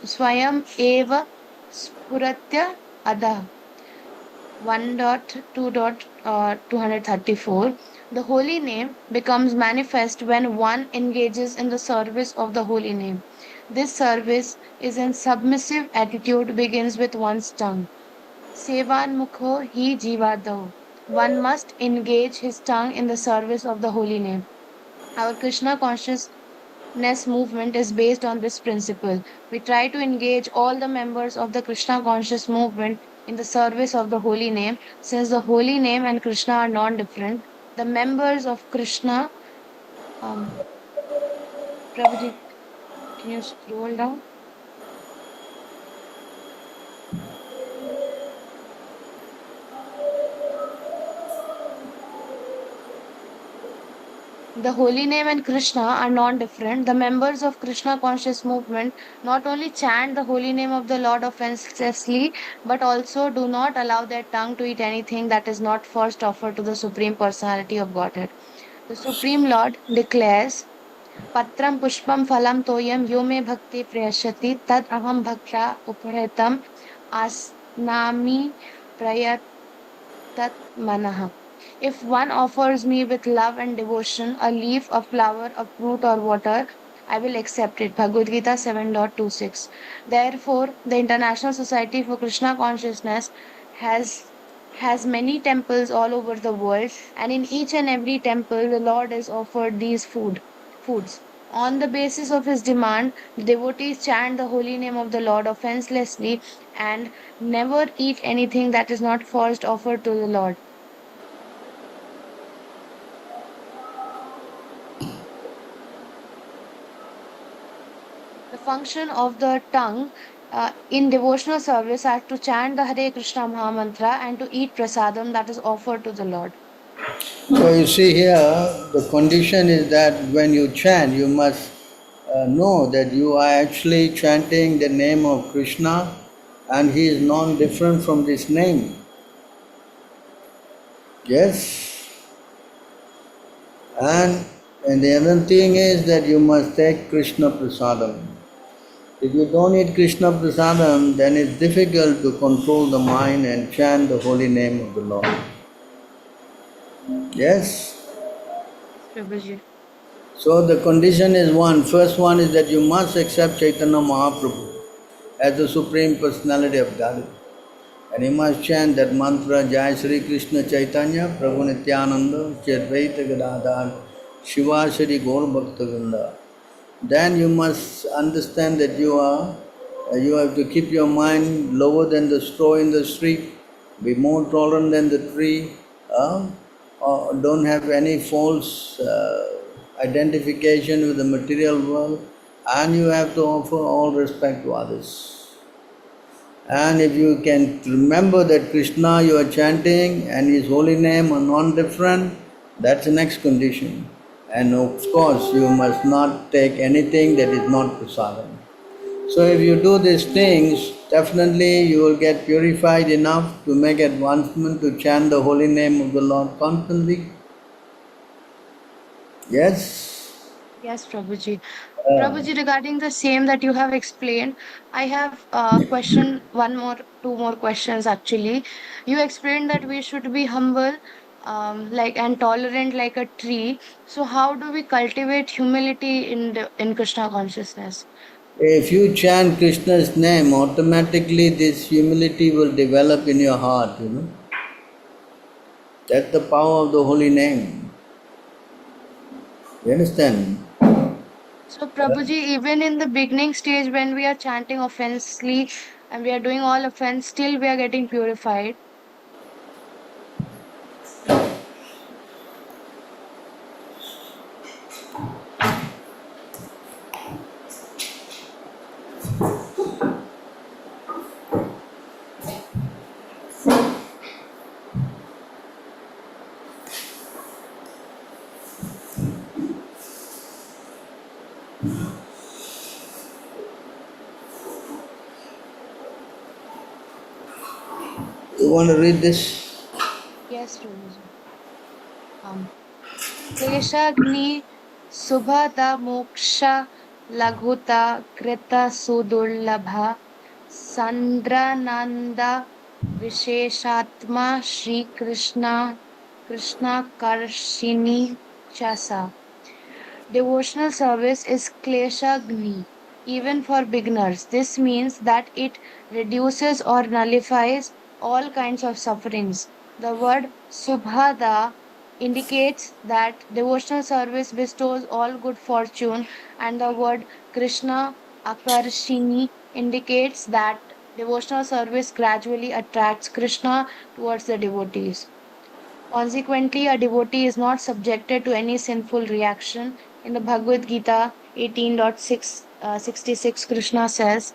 Swayam Eva Spuratya Adah. 1.2.234. The holy name becomes manifest when one engages in the service of the holy name. This service is in submissive attitude begins with one's tongue. Sevanmukho hi jivadav. One must engage his tongue in the service of the holy name. Our Krishna consciousness movement is based on this principle. We try to engage all the members of the Krishna conscious movement in the service of the holy name. Since the holy name and Krishna are non-different, the members of Krishna, Prabhuji, can you scroll down? The holy name and Krishna are non-different. The members of Krishna conscious movement not only chant the holy name of the Lord offenselessly, but also do not allow their tongue to eat anything that is not first offered to the Supreme Personality of Godhead. The Supreme Lord declares, Patram Pushpam Phalam Toyam Yome Bhakti Prayashati Tad Aham Bhakta Uparetam Asnami Prayat Tat Manaha. If one offers me with love and devotion a leaf, a flower, a fruit, or water, I will accept it. Bhagavad Gita 7.26. Therefore, the International Society for Krishna Consciousness has many temples all over the world, and in each and every temple, the Lord is offered these foods. On the basis of his demand, the devotees chant the holy name of the Lord offenselessly and never eat anything that is not first offered to the Lord. The function of the tongue in devotional service are to chant the Hare Krishna Mahamantra and to eat prasadam that is offered to the Lord. So you see here, the condition is that when you chant, you must know that you are actually chanting the name of Krishna and he is non-different from this name. Yes. And the other thing is that you must take Krishna Prasadam. If you don't eat Krishna Prasadam, then it's difficult to control the mind and chant the holy name of the Lord. Yes? Prabhuji. So the condition is one. First one is that you must accept Chaitanya Mahaprabhu as the Supreme Personality of Godhead. And you must chant that mantra, Jai Sri Krishna Chaitanya, Prabhu Nityananda, Chadvaita Gadadhar, Shiva Shri Gaur Bhakta Vrinda. Then you must understand that you have to keep your mind lower than the straw in the street, be more tolerant than the tree, don't have any false identification with the material world, and you have to offer all respect to others. And if you can remember that Krishna you are chanting and his holy name are non-different, that's the next condition. And of course, you must not take anything that is not prasadam. So if you do these things, definitely you will get purified enough to make advancement to chant the holy name of the Lord constantly. Yes? Yes, Prabhuji. Yeah. Prabhuji, regarding the same that you have explained, I have question two more questions actually. You explained that we should be humble, like and tolerant like a tree. So how do we cultivate humility in Krishna consciousness? If you chant Krishna's name, automatically this humility will develop in your heart, you know. That's the power of the holy name. You understand? So Prabhuji, even in the beginning stage when we are chanting offensively and we are doing all offense, still we are getting purified. You want to read this? Yes, Prabhuji. क्लेशग्नि Subhada मोक्ष लघुता कृत सुदुर्लभ संद्रानंद विशेषात्मा Shri Krishna chasa. Devotional service is kleshagni, even for beginners. This means that it reduces or nullifies all kinds of sufferings. The word subhada indicates that devotional service bestows all good fortune, and the word Krishna akarshini indicates that devotional service gradually attracts Krishna towards the devotees. Consequently, a devotee is not subjected to any sinful reaction. In the Bhagavad Gita 18.66, Krishna says,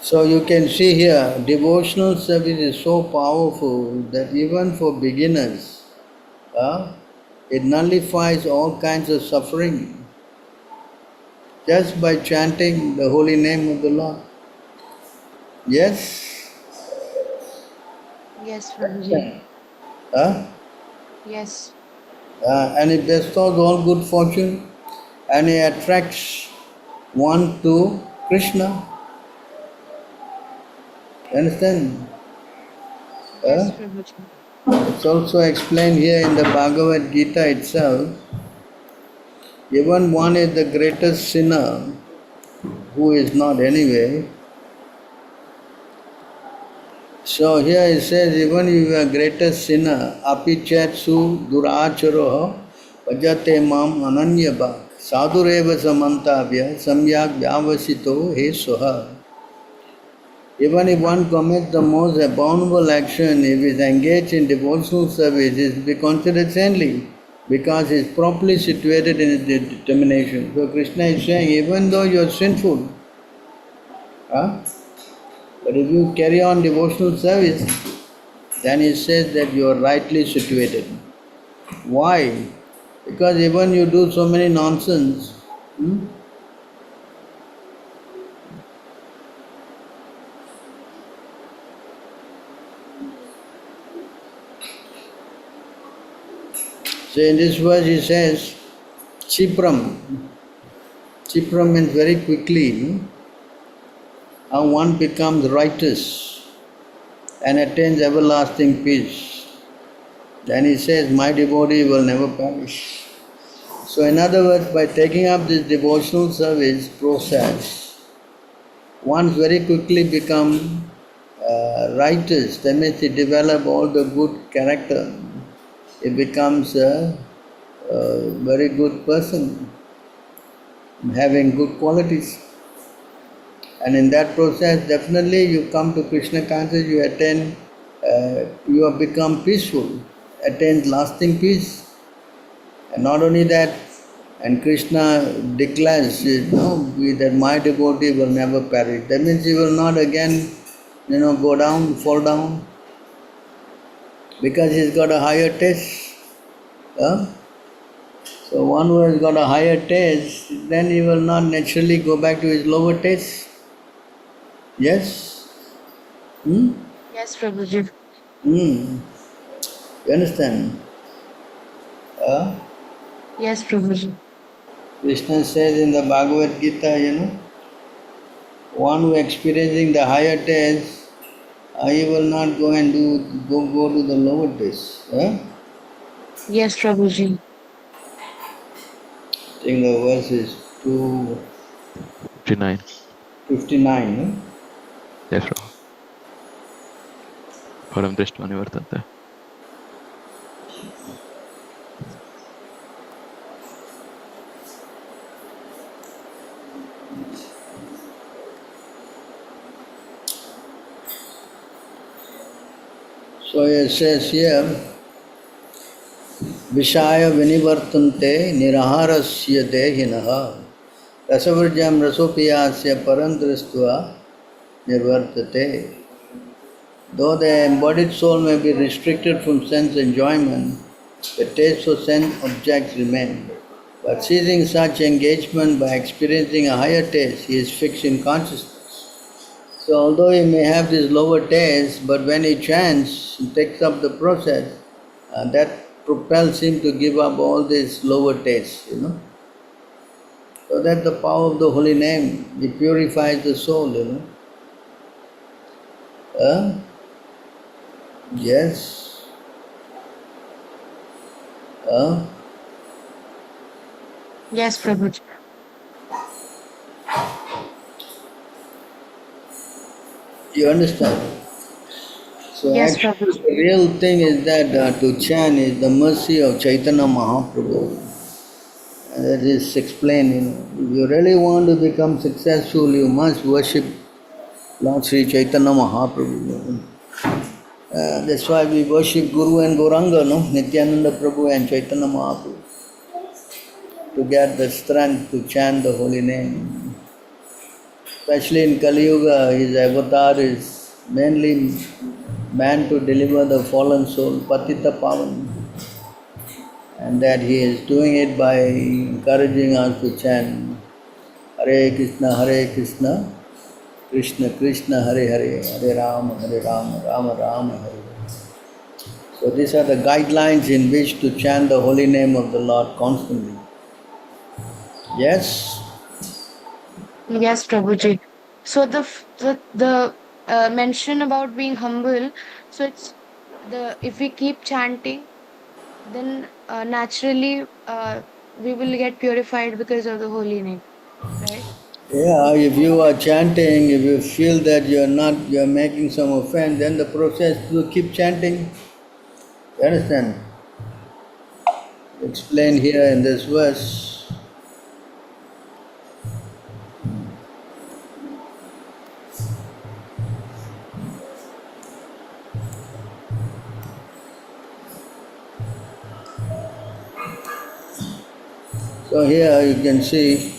So you can see here, devotional service is so powerful that even for beginners, it nullifies all kinds of suffering just by chanting the holy name of the Lord. Yes? Yes, Prabhuji. Huh? Yes. And it bestows all good fortune and it attracts one to Krishna. Understand? Yes, Prabhuji. It's also explained here in the Bhagavad Gita itself. Even one is the greatest sinner, who is not anyway. So here it says, even if you are greatest sinner, api chatsu duracharo pajate mam ananyabha sadhureva samantavya samyak vyavasito he suha. Even if one commits the most abominable action, if he is engaged in devotional service, he is be considered saintly because he is properly situated in his determination. So Krishna is saying, even though you are sinful, but if you carry on devotional service, then he says that you are rightly situated. Why? Because even you do so many nonsense, so in this verse he says, Chipram. Chipram means very quickly, how one becomes righteous and attains everlasting peace. Then he says, my devotee will never perish. So in other words, by taking up this devotional service process, one very quickly become righteous. That means he develop all the good character. He becomes a very good person, having good qualities. And in that process, definitely you come to Krishna consciousness, you attain, you have become peaceful, attain lasting peace. And not only that, And Krishna declares, that my devotee will never perish. That means he will not again, go down, fall down, because he's got a higher taste. Huh? So one who has got a higher taste, then he will not naturally go back to his lower taste. Yes? Hmm? Yes, Prabhuji. Hmm. You understand? Yes, Prabhuji. Krishna says in the Bhagavad Gita, one who experiencing the higher taste, he will not go and go to the lower taste. Yes, Prabhuji. I think the verse is 59. 259. Yes, Prabhu. Param Drishtva Nivartante. So it says here, Vishaya vinivartante niraharasya dehinaha rasavarjam rasopiyasya parandrastva nirvartate. Though the embodied soul may be restricted from sense enjoyment, the taste for sense objects remain. But ceasing such engagement by experiencing a higher taste, he is fixed in consciousness. So although he may have this lower taste, but when he chants, he takes up the process, that propels him to give up all this lower taste, So that the power of the holy name, it purifies the soul, Yes. Yes, Prabhuji. You understand? So Yes, actually Prabhuji. the real thing is that to chant is the mercy of Chaitanya Mahaprabhu. And that is explained, If you really want to become successful, you must worship Lord Sri Chaitanya Mahaprabhu. That's why we worship Guru and Gauranga, Nityananda Prabhu and Chaitanya Mahaprabhu, to get the strength to chant the holy name. Especially in Kali Yuga, his avatar is mainly meant to deliver the fallen soul, Patita Pavan. And that he is doing it by encouraging us to chant Hare Krishna, Krishna Krishna, Hare Hare, Hare Rama, Rama Rama, Hare. So these are the guidelines in which to chant the holy name of the Lord constantly. Yes? Yes, Prabhuji. So the mention about being humble, so it's if we keep chanting, then naturally we will get purified because of the holy name, right? Yeah, if you are chanting, if you feel that you are making some offense, then the process to keep chanting. You understand? Explained here in this verse. So here you can see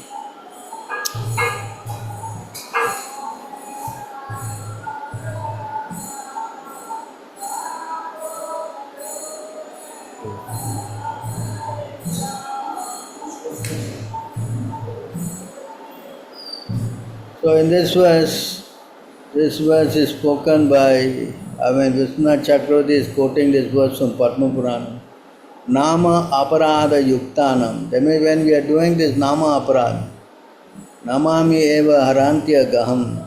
so in this verse is spoken by, Vishwanath Chakravarti is quoting this verse from Padma Purana. Nama aparada yuktanam. That means when we are doing this nama aparada, namami eva harantya gaham,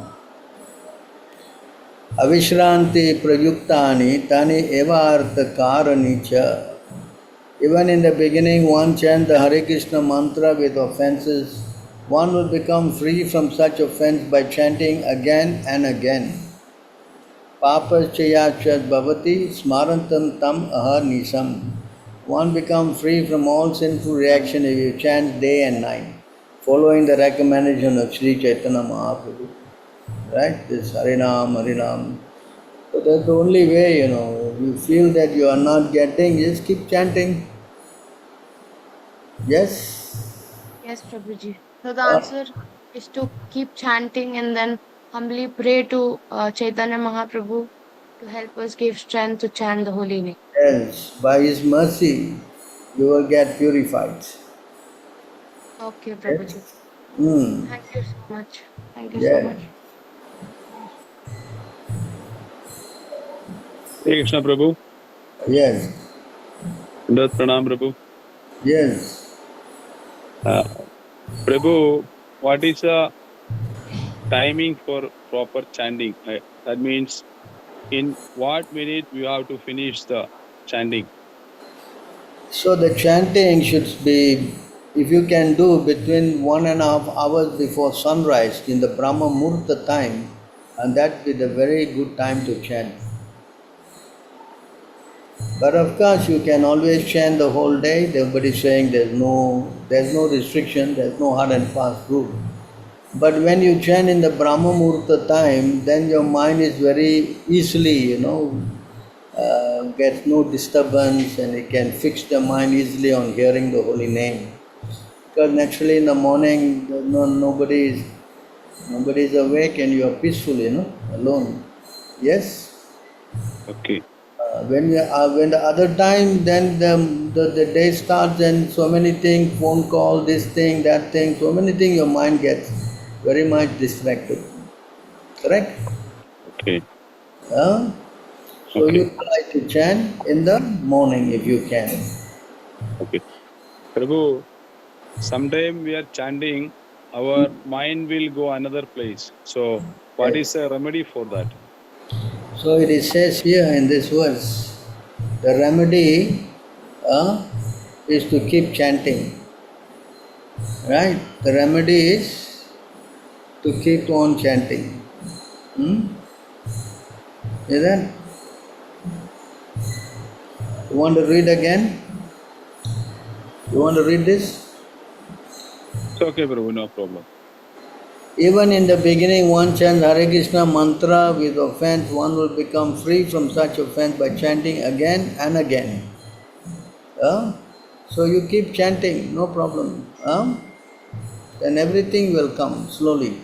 avishranti prayuktani tani eva artha karani cha. Even in the beginning, one chants the Hare Krishna mantra with offenses. One will become free from such offense by chanting again and again. Papaschayachat bhavati smarantam tam aha nisam. One becomes free from all sinful reaction if you chant day and night, following the recommendation of Sri Chaitanya Mahaprabhu. Right? This Harinam, Harinam. So that's the only way, If you feel that you are not getting, just keep chanting. Yes? Yes, Prabhuji. So the answer is to keep chanting and then humbly pray to Chaitanya Mahaprabhu to help us give strength to chant the holy name. Yes, by His mercy, you will get purified. Okay, Prabhuji. Yes. Hmm. Thank you so much. Thank you so Yes. much. Hey Krishna Prabhu, Yes. Dandavat Pranam Prabhu. Yes. Uh, Prabhu, what is the timing for proper chanting? That means in what minute we have to finish the chanting? So the chanting should be, if you can do between 1.5 hours before sunrise in the Brahma Murta time, and that be the very good time to chant. But of course, you can always chant the whole day. Everybody is saying there's no restriction, there's no hard and fast rule. But when you chant in the Brahma Murta time, then your mind is very easily, gets no disturbance, and it can fix the mind easily on hearing the holy name. Because naturally in the morning, nobody is awake and you are peaceful, alone. Yes. Okay, When the other time, then the day starts and so many things, phone call, this thing, that thing, so many things, your mind gets very much distracted. Correct? okay, So okay, you try to chant in the morning if you can. okay. Prabhu, sometime we are chanting, our mind will go another place. So, what Yes. is a remedy for that? So it is says here in this verse, the remedy is to keep chanting. Right? The remedy is to keep on chanting. Hmm? Is that? You want to read again? You want to read this? It's okay, Prabhu, no problem. Even in the beginning, one chants Hare Krishna mantra with offense, one will become free from such offense by chanting again and again. So you keep chanting, no problem. Then everything will come slowly.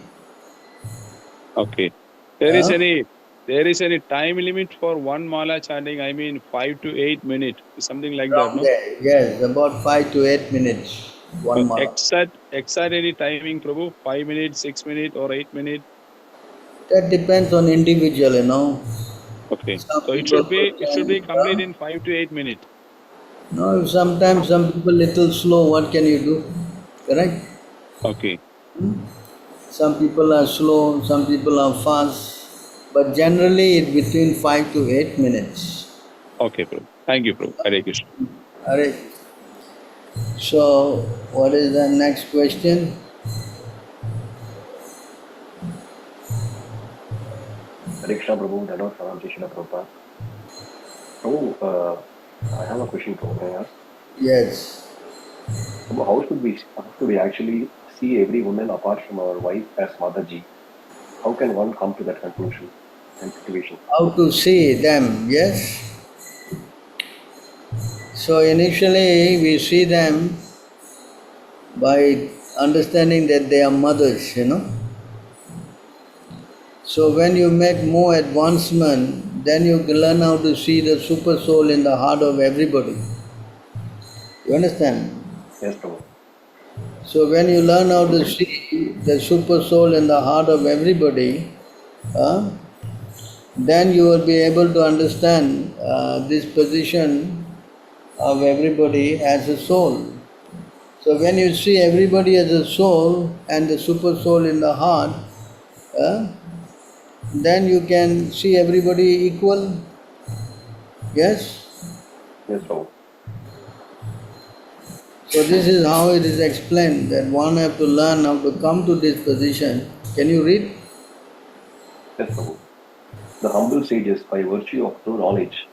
Okay. There is any time limit for one mala chanting? I mean, 5 to 8 minutes, something like that, Around no? there, yes, about 5 to 8 minutes, one mala. Exact any timing, Prabhu? 5 minutes, 6 minutes, or 8 minutes? That depends on individual. Okay. Some So people will it should be chant. complete in 5 to 8 minutes. No, sometimes some people little slow. What can you do? Correct. Okay. Some people are slow, some people are fast, but generally it's between 5 to 8 minutes. Okay, Prabhu. Thank you, Prabhu. Hare Krishna. Alright. So, what is the next question? Hare Krishna Prabhu, Dandavat Pranam Srila Prabhupada. Prabhu, I have a question, Prabhu. Can I ask? Yes. Prabhu, how should we actually see every woman apart from our wife as Mataji? How can one come to that conclusion and situation? How to see them? Yes. So initially we see them by understanding that they are mothers. So when you make more advancement, then you learn how to see the super soul in the heart of everybody. You understand? Yes, Prabhu. So when you learn how to see the super soul in the heart of everybody, uh, then you will be able to understand this position of everybody as a soul. So when you see everybody as a soul and the super soul in the heart, uh, then you can see everybody equal. Yes? Yes, Prabhu. So this is how it is explained that one have to learn how to come to this position. Can you read? Yes, Prabhu. The humble sages, by virtue of true knowledge,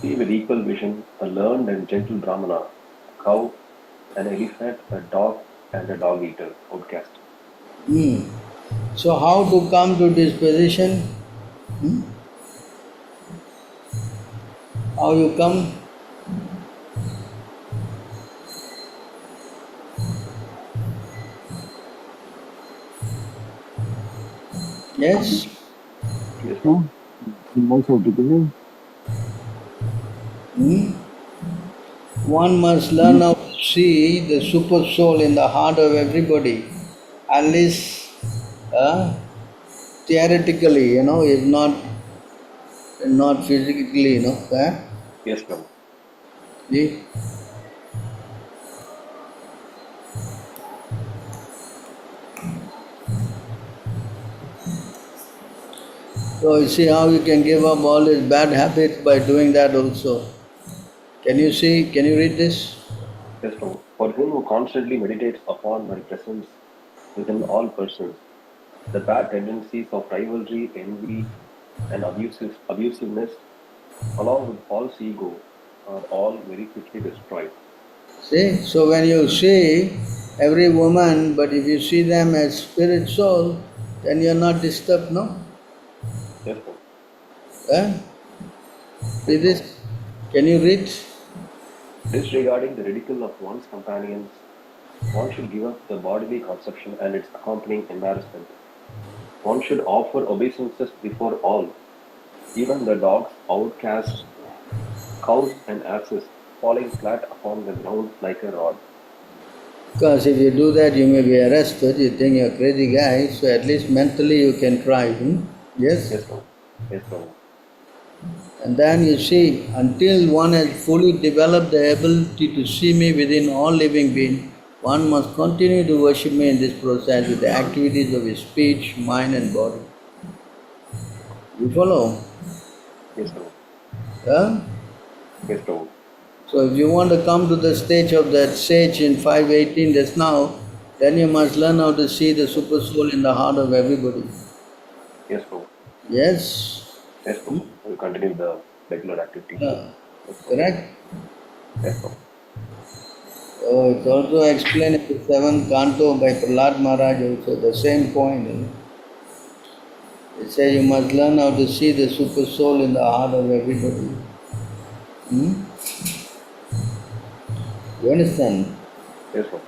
see with equal vision a learned and gentle Brahmana, a cow, an elephant, a dog, and a dog eater, outcast. So how to come to this position? How you come? Yes? Yes, Prabhu. Also together. Hmm? One must learn how to see the super soul in the heart of everybody. At least theoretically, if not physically, Yes, Prabhu. See? So you see how you can give up all these bad habits by doing that also. Can you see? Can you read this? Yes, Prabhu. For him who constantly meditates upon my presence within all persons, the bad tendencies of rivalry, envy, and abusiveness, along with false ego, are all very quickly destroyed. See? So when you see every woman, but if you see them as spirit soul, then you're not disturbed, no? Yes, Prabhu. Eh? See Yes, this? Prabhu. Can you read? Disregarding the ridicule of one's companions, one should give up the bodily conception and its accompanying embarrassment. One should offer obeisances before all, even the dogs, outcasts, cows, and asses, falling flat upon the ground like a rod. Because if you do that, you may be arrested. You think you're a crazy guy, so at least mentally you can try. Yes? Yes, Prabhu. Yes, Prabhu. And then you see, until one has fully developed the ability to see me within all living beings, one must continue to worship me in this process with the activities of his speech, mind, and body. You follow? Yes, Prabhu. Yeah? Yes, Prabhu. So if you want to come to the stage of that sage in 518 just now, then you must learn how to see the super soul in the heart of everybody. Yes, Prabhu. Yes? Yes, Prabhu. We'll continue the regular activities. Yeah. Yes, Prabhu. Correct? Yes, Prabhu. So it's also explained in the seventh canto by Prahlad Maharaj also, the same point. It says you must learn how to see the super soul in the heart of everybody. Hmm? You understand? Yes, Prabhu.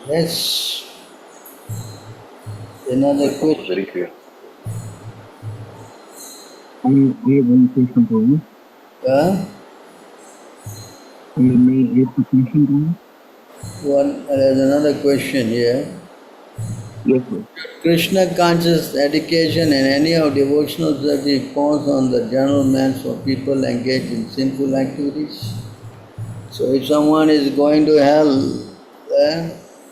Yes. Another Yes, Prabhu. question. Very clear. I have one question for you. May I ask a question to you? There's another question here. Yes, sir. Krishna conscious education and any of devotional service falls on the general man's for people engaged in sinful activities. So if someone is going to hell,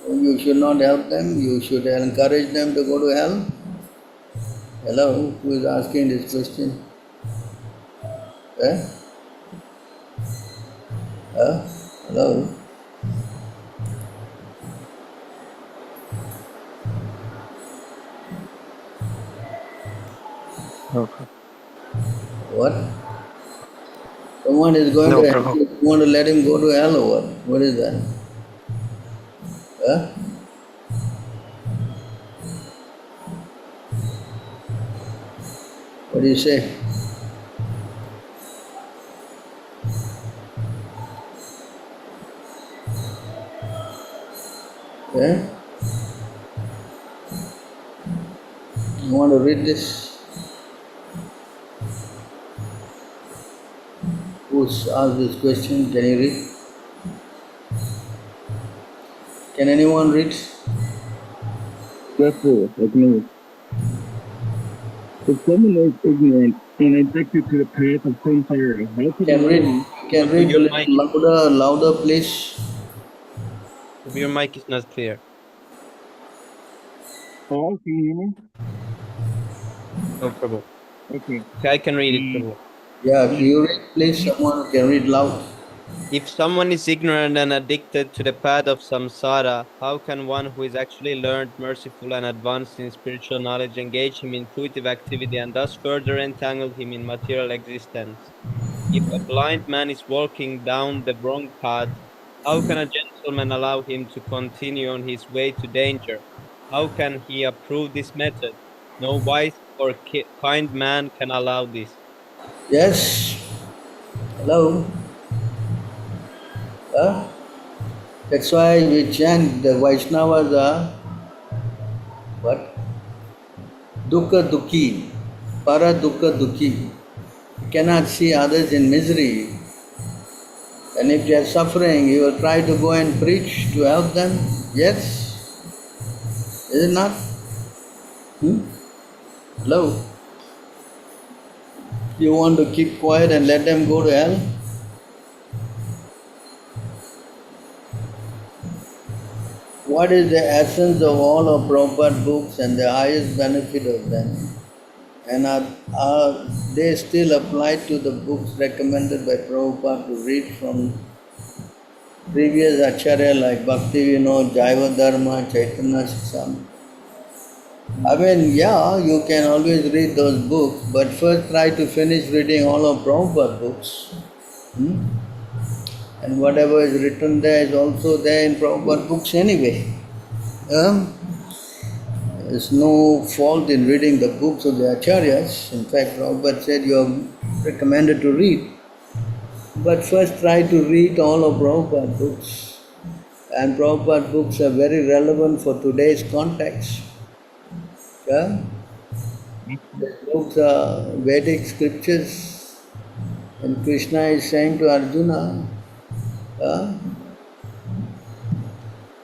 you should not help them, you should encourage them to go to hell. Hello, who is asking this question? Eh? Hello? Okay. What? Someone is going No, to hell, Prabhu. you want to let him go to hell or what? What is that? Huh? What do you say? Eh? You want to read this? Who's asked this question? Can you read? Can anyone read? Yes, sir. Okay. If someone is ignorant and addicted to the path of samsara, how could Can read? one? Can read a Your little mic, louder, please. your mic is not clear. Oh, can you hear me? No, Prabhu. Okay. Okay, I can read it, Prabhu. Yeah, can you read, please? Someone can read loud. If someone is ignorant and addicted to the path of samsara, how can one who is actually learned, merciful, and advanced in spiritual knowledge engage him in intuitive activity and thus further entangle him in material existence? If a blind man is walking down the wrong path, How can a gentleman allow him to continue on his way to danger? How can he approve this method? No wise or kind man can allow this. Yes. Hello. Huh? That's why we chant the Vaishnavas are what? Dukkha Dukhi, Para Dukkha Dukhi. You cannot see others in misery. And if they are suffering, you will try to go and preach to help them. Yes? Is it not? Hmm? Hello? You want to keep quiet and let them go to hell? What is the essence of all of Prabhupada books and the highest benefit of them? And are they still applied to the books recommended by Prabhupada to read from previous Acharya like Bhakti Vinod, Jaiva Dharma, Chaitanya Samsam? I mean, yeah, you can always read those books, but first try to finish reading all of Prabhupada books. Hmm? And whatever is written there is also there in Prabhupada books anyway. There's no fault in reading the books of the Acharyas. In fact, Prabhupada said you are recommended to read. But first try to read all of Prabhupada books. And Prabhupada books are very relevant for today's context. Yeah? The books are Vedic scriptures. And Krishna is saying to Arjuna,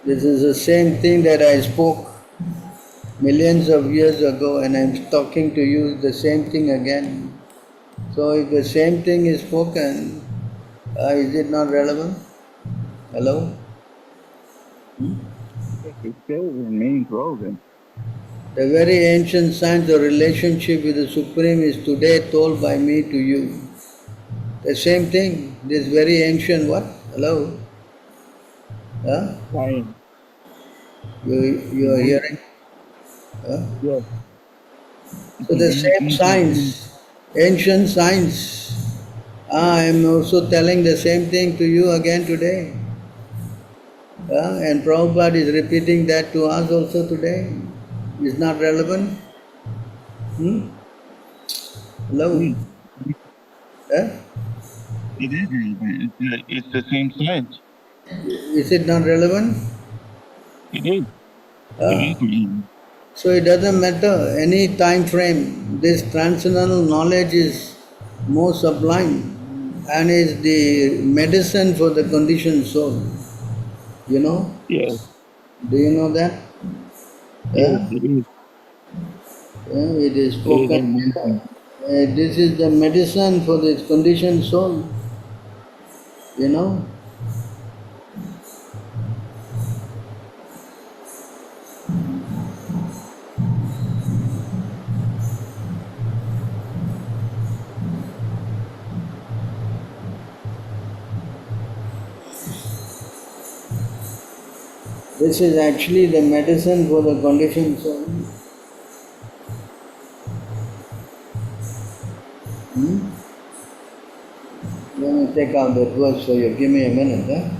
this is the same thing that I spoke millions of years ago, and I'm talking to you the same thing again. So if the same thing is spoken, is it not relevant? Hello? It still remains relevant. The very ancient science of relationship with the Supreme is today told by me to you. The same thing, this very ancient what? Hello? Huh? Fine. You are hearing? Huh? Yes. So the same science, ancient science. I am also telling the same thing to you again today. And Prabhupada is repeating that to us also today. Is not relevant? Hello? It is relevant. It's the same science. Is it not relevant? It is. It is relevant. So it doesn't matter any time frame. This transcendental knowledge is more sublime and is the medicine for the conditioned soul. You know? Yes. Do you know that? Yes, it is. It is It is spoken. amazing. This is the medicine for this conditioned soul. You know? This is actually the medicine for the conditioned soul. Let me take out that verse for you. Give me a minute.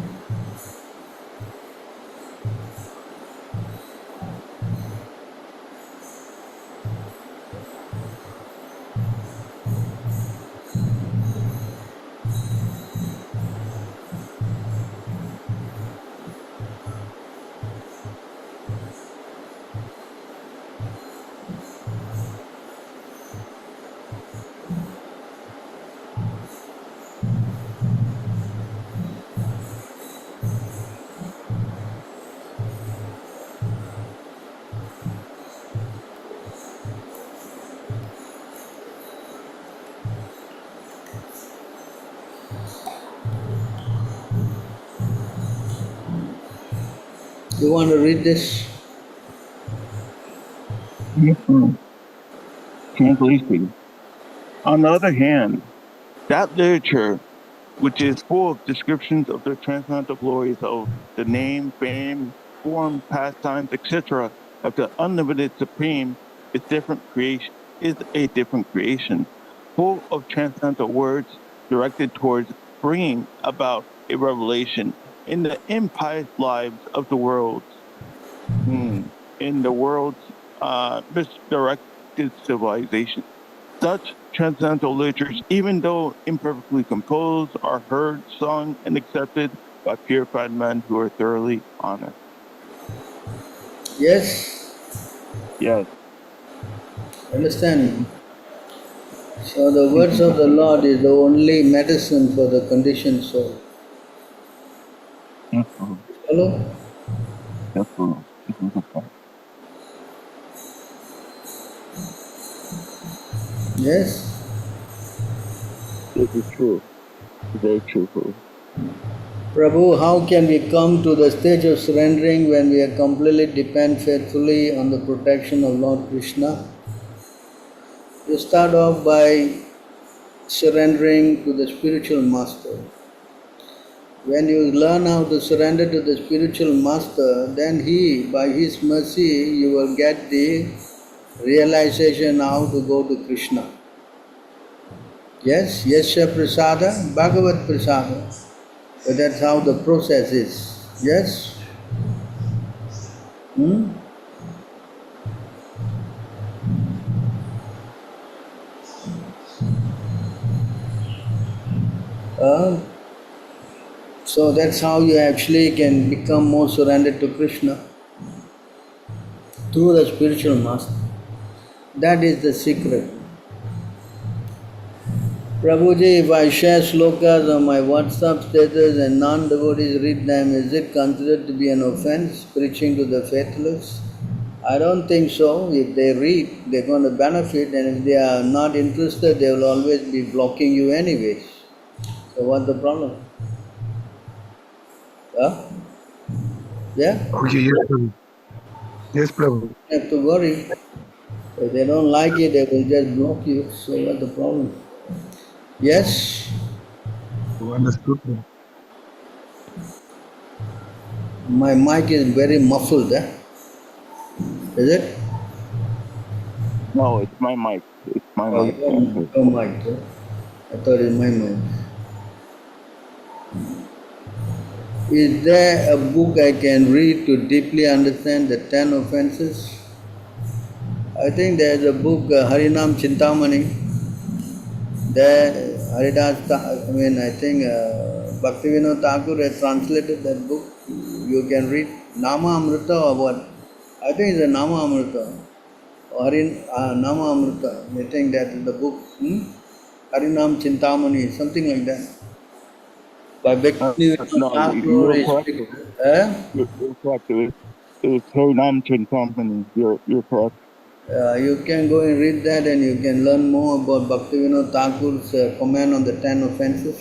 You want to read this? Translation. On the other hand, that literature, which is full of descriptions of the transcendental glories of the name, fame, form, pastimes, etc., of the unlimited supreme, is a different creation, full of transcendental words directed towards bringing about a revelation in the impious lives of the world, in the world's misdirected civilization. Such transcendental literatures, even though imperfectly composed, are heard, sung, and accepted by purified men who are thoroughly honest. Yes? Yes. Understand? So the words of the Lord is the only medicine for the conditioned soul. Yes, Hello? yes, Yes? this is true. Very true. Prabhu, how can we come to the stage of surrendering when we are completely depend faithfully on the protection of Lord Krishna? You start off by surrendering to the spiritual master. When you learn how to surrender to the spiritual master, then he, by his mercy, you will get the realization how to go to Krishna. Yes, Yasya Prasada, Bhagavat Prasada. So that's how the process is. Yes? Hmm? Uh, so that's how you actually can become more surrendered to Krishna through the spiritual master. That is the secret. Prabhuji, if I share slokas on my WhatsApp status and non-devotees read them, is it considered to be an offense, preaching to the faithless? I don't think so. If they read, they're going to benefit, and if they are not interested, they will always be blocking you anyways. So what's the problem? Huh? Yeah? Okay, yes, Prabhu. Yes, Prabhu. You have to worry. If they don't like it, they will just block you. So what's the problem? Yes? You understood, Prabhu. My mic is very muffled, eh? Is it? No, it's my mic. It's my Oh, mic. Actually. your mic, eh? I thought it was my mic. Is there a book I can read to deeply understand the 10 offenses? I think there is a book, Harinam Chintamani. There, I think Bhaktivinoda Thakur has translated that book. You can read Nama Amrita or what? I think it's a Nama Amrita. Or Nama Amrita. I think that is the book. Harinam Chintamani, something like that. By Bhaktivinoda No, Thakur you're is correct. You're correct. It's Harinam Company. You're correct. You can go and read that and you can learn more about Bhaktivinoda Thakur's comment on the 10 offenses.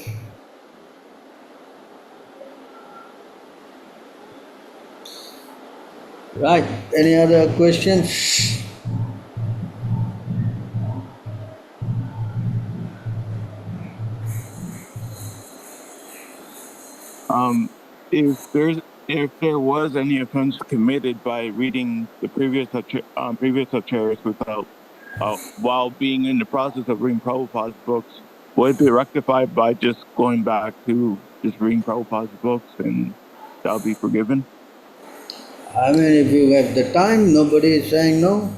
Right. Any other questions? Um, if there was any offense committed by reading the previous lectures without while being in the process of reading Prabhupada's books, would it be rectified by just going back to just reading Prabhupada's books and that'll be forgiven? I mean, if you have the time, nobody is saying no,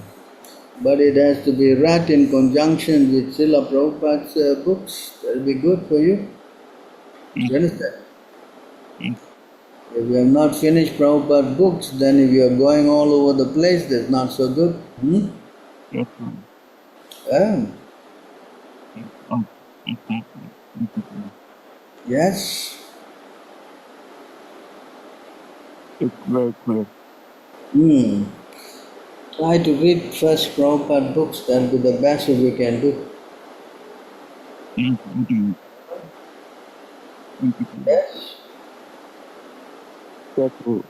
but it has to be read in conjunction with Srila Prabhupada's books. That will be good for you. You understand? If you have not finished Prabhupada's books, then if you are going all over the place, that's not so good. Yes. Yeah. Um, Yes. it's very clear. Try to read first Prabhupada books, that will be the best we can do. Yes. That's true.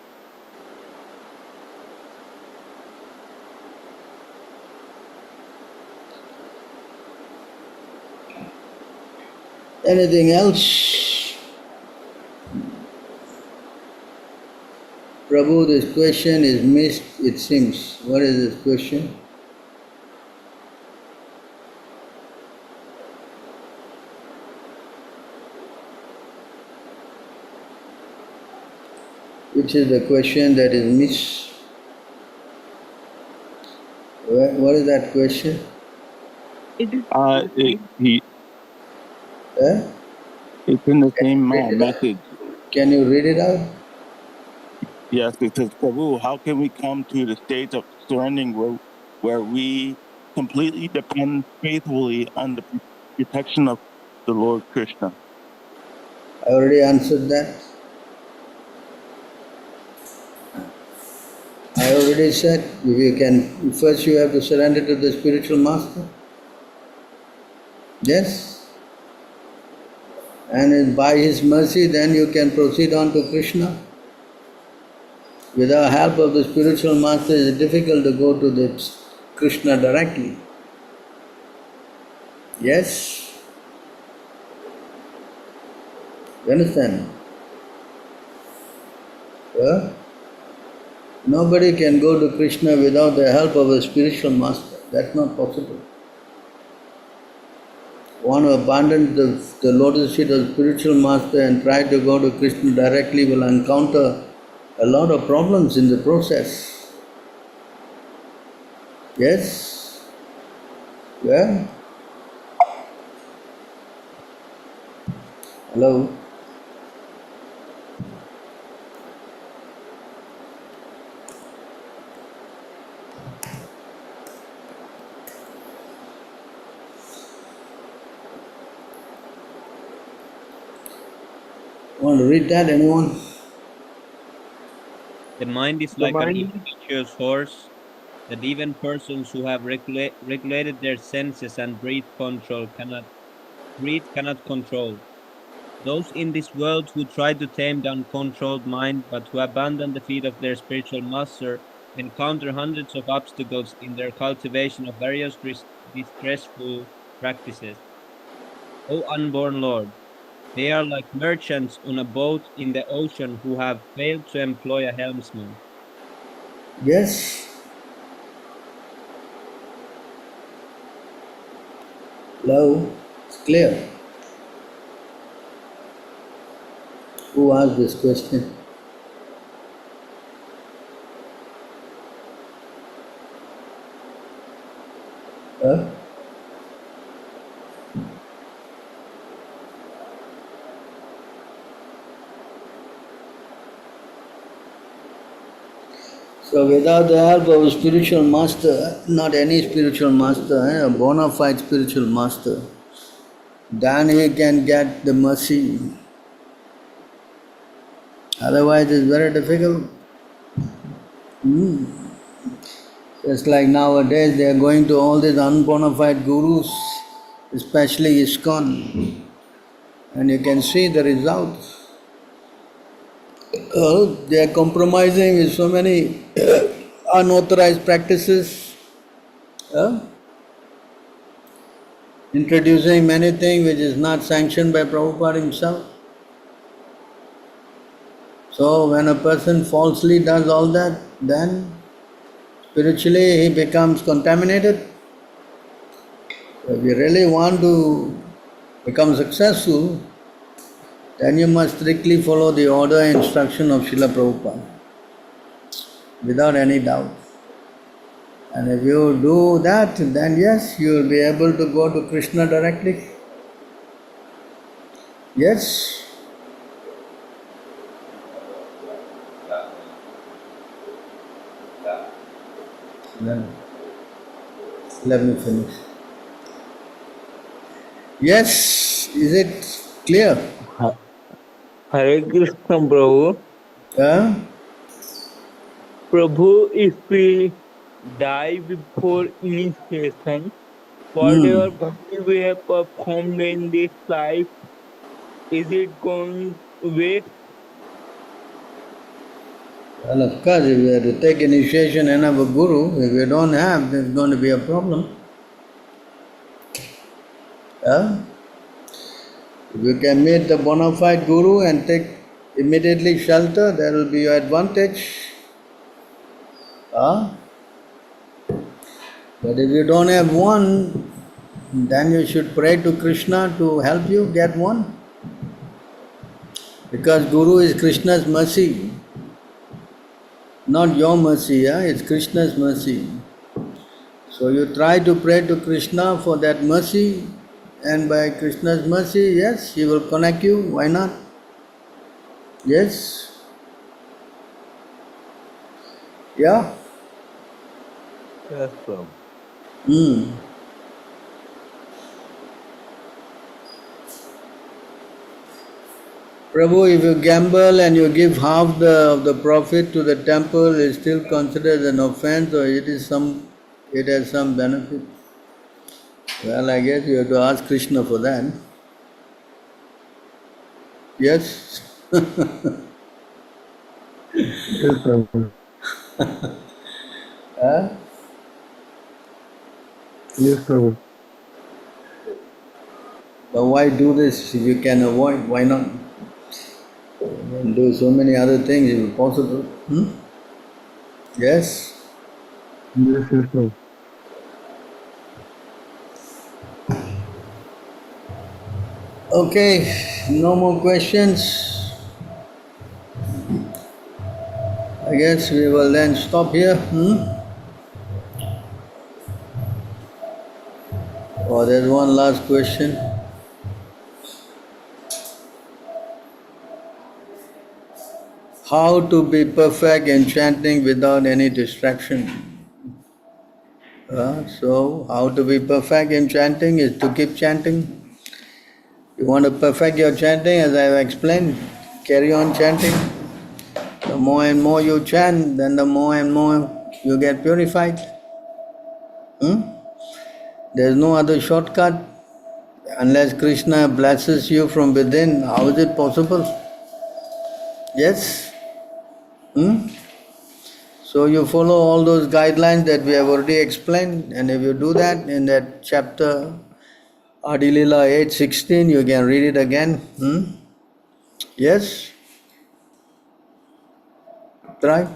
Anything else? Prabhu, this question is missed, it seems. What is this question? Which is the question that is missed? What is that question? Huh? It's in the same Read it out. message. Can you read it out? Yes, it says, Prabhu, how can we come to the stage of surrendering where we completely depend faithfully on the protection of the Lord Krishna? I already answered that. I already said, if you can, first you have to surrender to the spiritual master. Yes. And by his mercy, then you can proceed on to Krishna. Without help of the spiritual master, it is difficult to go to the Krishna directly. Yes? You understand? Yeah? Nobody can go to Krishna without the help of a spiritual master. That's not possible. One who abandons the lotus feet of the spiritual master and try to go to Krishna directly will encounter a lot of problems in the process. Yes? Yeah? Hello? Want to read that, anyone? The mind is like an impetuous horse, that even persons who have regulated their senses and breath cannot control. Those in this world who try to tame the uncontrolled mind, but who abandon the feet of their spiritual master, encounter hundreds of obstacles in their cultivation of various distressful practices. O unborn Lord, they are like merchants on a boat in the ocean who have failed to employ a helmsman. Yes? Hello? It's clear. Who asked this question? Huh? So without the help of a spiritual master, not any spiritual master, a bona fide spiritual master, then he can get the mercy. Otherwise it's very difficult. Just like nowadays they are going to all these unbona fide gurus, especially ISKCON, and you can see the results. They are compromising with so many unauthorized practices, introducing many things which is not sanctioned by Prabhupada himself. So when a person falsely does all that, then spiritually he becomes contaminated. So if you really want to become successful, then you must strictly follow the order and instruction of Srila Prabhupada, without any doubt. And if you do that, then yes, you will be able to go to Krishna directly. Yes? Then let me finish. Yes, is it clear? Hare Krishna, Prabhu. Yeah? Prabhu, if we die before initiation, whatever bhakti we have performed in this life, is it going waste? Well, of course, if we have to take initiation and have a guru, if we don't have, there's going to be a problem. Yeah? If you can meet the bona fide guru and take immediately shelter, there will be your advantage. But if you don't have one, then you should pray to Krishna to help you get one. Because Guru is Krishna's mercy. Not your mercy, yeah? It's Krishna's mercy. So you try to pray to Krishna for that mercy, and by Krishna's mercy, yes, He will connect you. Why not? Yes? Yeah? Yes, Prabhu. Hmm. Prabhu, if you gamble and you give half of the profit to the temple, is still considered an offense, or it has some benefit? Well, I guess you have to ask Krishna for that. Yes? Yes, Prabhu. Huh? Yes, Prabhu. But why do this if you can avoid? Why not? And do so many other things if possible. Hmm? Yes? Yes, yes, Prabhu. Okay, no more questions. I guess we will then stop here. Oh, there's one last question. How to be perfect in chanting without any distraction? So, how to be perfect in chanting is to keep chanting. You want to perfect your chanting, as I have explained, carry on chanting. The more and more you chant, then the more and more you get purified. There's no other shortcut. Unless Krishna blesses you from within, how is it possible? Yes? So you follow all those guidelines that we have already explained, and if you do that in that chapter Adilila 8:16, you can read it again. Yes? Try.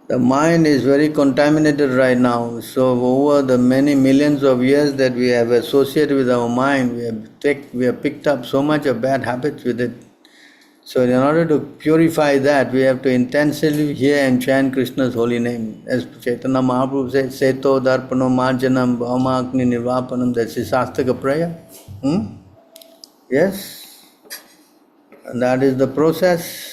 The mind is very contaminated right now. So over the many millions of years that we have associated with our mind, we have picked up so much of bad habits with it. So in order to purify that, we have to intensively hear and chant Krishna's holy name. As Chaitanya Mahaprabhu said, Seto Darpano Marjanam Bhaumakni Nirvapanam, that's his Shastika prayer. Yes? And that is the process.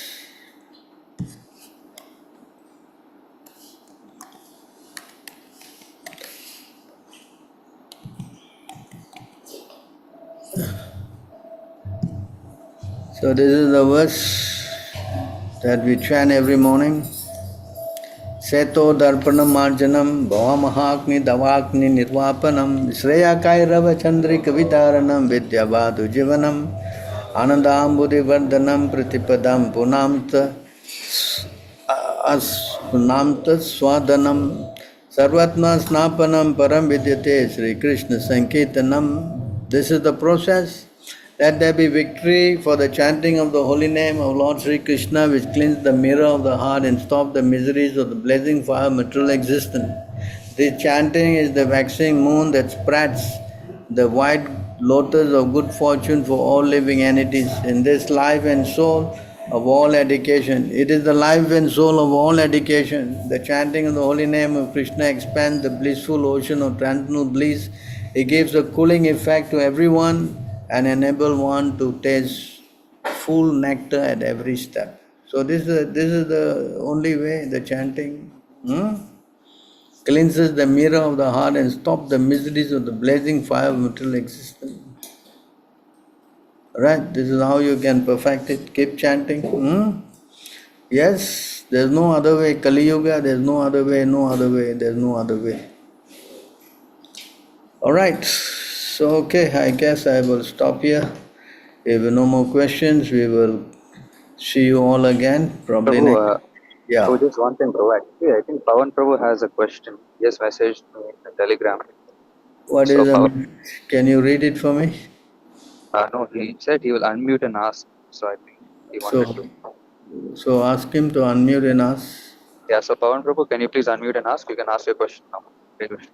So this is the verse that we chant every morning. Seto Darpanam Marjanam Bhavamahakni Davakni Nirvapanam Shreya Kairava Chandri Kavitaranam Vidyavadu Jivanam Anandambudhi Vardhanam Pratipadam Punamta Punamta Swadanam Sarvatma Snapanam Param Vidyate Sri Krishna Sankirtanam. This is the process. Let there be victory for the chanting of the holy name of Lord Sri Krishna, which cleans the mirror of the heart and stops the miseries of the blazing fire of material existence. This chanting is the waxing moon that spreads the white lotus of good fortune for all living entities in this life and soul of all education. It is the life and soul of all education. The chanting of the holy name of Krishna expands the blissful ocean of transcendental bliss. It gives a cooling effect to everyone and enable one to taste full nectar at every step. So this is the only way, the chanting cleanses the mirror of the heart and stops the miseries of the blazing fire of material existence. Right, this is how you can perfect it. Keep chanting. Yes, there's no other way. Kali Yuga, there's no other way, no other way, there's no other way. Alright, so okay, I guess I will stop here. If no more questions, we will see you all again, probably next. Prabhu, Yeah. so just one thing, Prabhu. Actually, I think Pawan Prabhu has a question. He has messaged me in the Telegram. What So is the Pawan, message? Can you read it for me? no, he said he will unmute and ask. So I think he wanted to. So ask him to unmute and ask. Yeah, so Pawan Prabhu, can you please unmute and ask? You can ask your question now. Hare Krishna.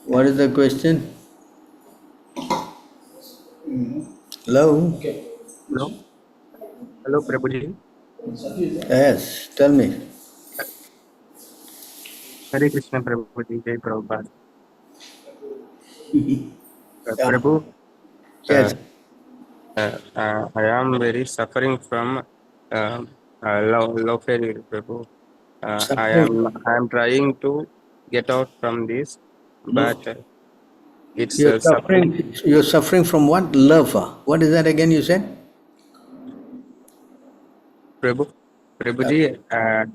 What is the question? Hello? Hello? Hello, Prabhuji. Yes, tell me. Hare Krishna, Prabhuji. Jai Prabhupada. Yeah. Prabhu, Yes. I am very suffering from low failure, Prabhu. Suffering. I am trying to get out from this, but it's You're suffering. suffering. You're suffering from what? Love. What is that again? You said. Prabhuji, uh,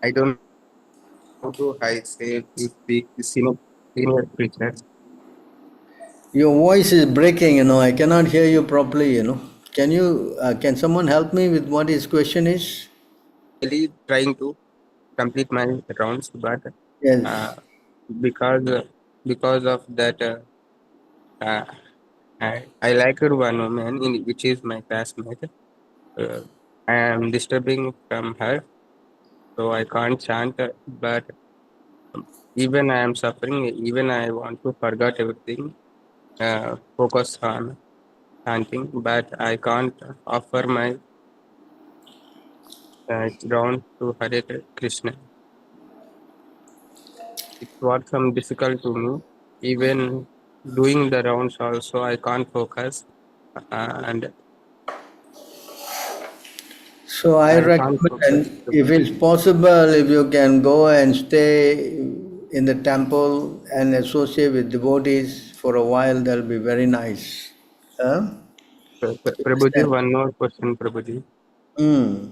I don't know how to I say to speak senior preacher. Your voice is breaking. I cannot hear you properly. Can you? Can someone help me with what his question is? Really trying to complete my rounds, but uh, Yes. because because of that, uh, I like one woman in which is my classmate. Uh, I am disturbing from her, so I can't chant. But even I am suffering. Even I want to forget everything. Focus on chanting, but I can't offer my round to Hare Krishna. It's what some difficult to me. Even doing the rounds also, I can't focus, and So I I can't focus. recommend, if it's possible, if you can go and stay in the temple and associate with devotees for a while, that'll be very nice. Huh? Prabhuji, one more question, Prabhuji. Mm.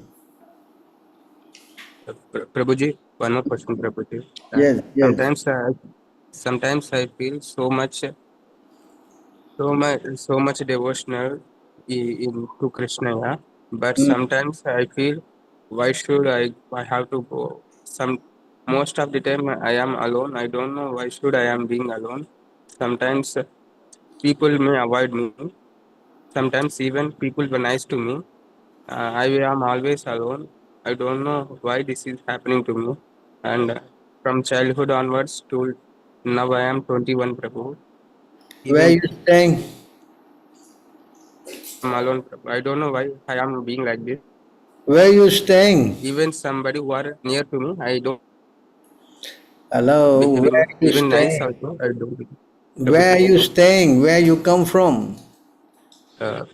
Prabhuji, one more question, Prabhuji. Yes, yes. Sometimes, sometimes I feel so much devotional into Krishna, yeah? But Mm. sometimes I feel, why should I have to go? Most of the time I am alone. I don't know why should I am being alone. Sometimes people may avoid me. Sometimes even people were nice to me. I am always alone. I don't know why this is happening to me. And from childhood onwards to now I am 21, Prabhu. Where are Even you staying? I'm alone, Prabhu. I don't know why I am being like this. Where are you staying? Even somebody who are near to me, I don't Hello, where behaving are you even nice staying? also. I don't. Where are Prabhuji, you staying? Where you come from? uh,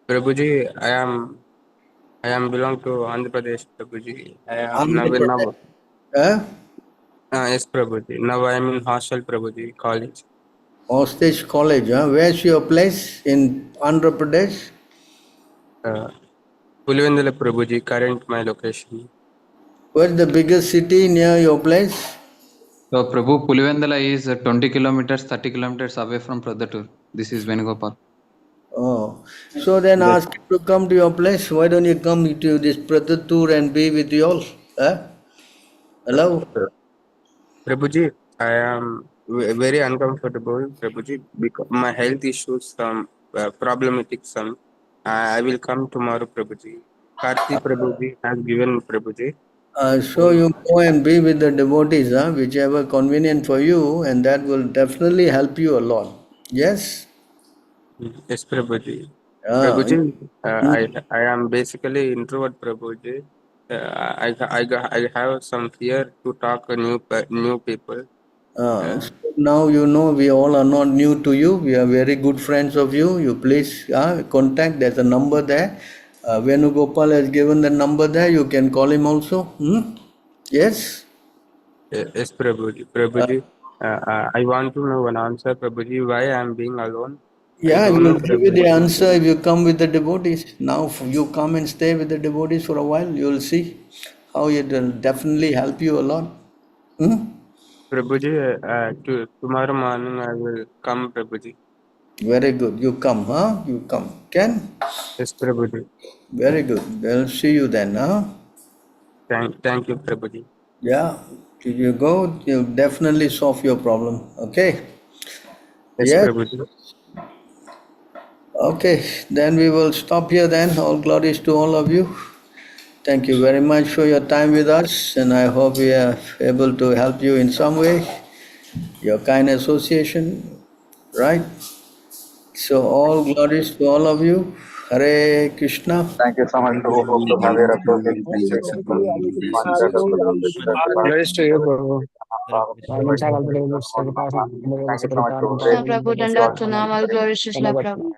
Prabhuji, I am belong to Andhra Pradesh, Prabhuji. I am Andhra Pradesh. now. Huh? Yes, Prabhuji. Now I am in hostel, Prabhuji, college. Hostage College, huh? Where's your place in Andhra Pradesh? Uh, Pulivendula, Prabhuji, current my location. Where's the biggest city near your place? So Prabhu, Pulivendala is 20 kilometers, 30 kilometers away from Pradhatur. This is Venugopal. Oh, so then Yes. ask him to come to your place. Why don't you come to this Pradat tour and be with you all? Huh? Hello? Prabhuji, I am very uncomfortable, Prabhuji, because my health issues, some problematic, some. I will come tomorrow, Prabhuji. Karti Prabhuji has given Prabhuji. So you go and be with the devotees, huh? Whichever convenient for you, and that will definitely help you a lot. Yes? Yes, Prabhuji. Ah, Prabhuji, mm, I am basically introvert, Prabhuji. I have some fear to talk to new people. so now you know we all are not new to you. We are very good friends of you. You please contact. There's a number there. Venugopal has given the number there. You can call him also. Hmm? Yes? Yes, Prabhuji. Uh, Prabhuji, I want to know an answer, Prabhuji, why I am being alone. I Yeah, don't we'll know, give you the Prabhuji. answer if you come with the devotees. Now, if you come and stay with the devotees for a while, you'll see how it will definitely help you a lot. Hmm? Prabhuji, tomorrow morning I will come, Prabhuji. Very good. You come, huh? You come. Can? Yes, Prabhuji. Very good. We'll see you then, huh? Thank you, Prabhuji. Yeah. If you go, you'll definitely solve your problem. Okay? Yes, Yes. Prabhuji. Okay. Then we will stop here then. All glories to all of you. Thank you very much for your time with us, and I hope we are able to help you in some way. Your kind association, right? So all glories to all of you. Hare Krishna. Thank you so much, Prabhu. Hope to have your associate next week. One set of Glories to you, Prabhu. Thank you so much, Prabhu. Krishna Great. Prabhu, Dandavat Pranam, all glories to Shila Prabhu.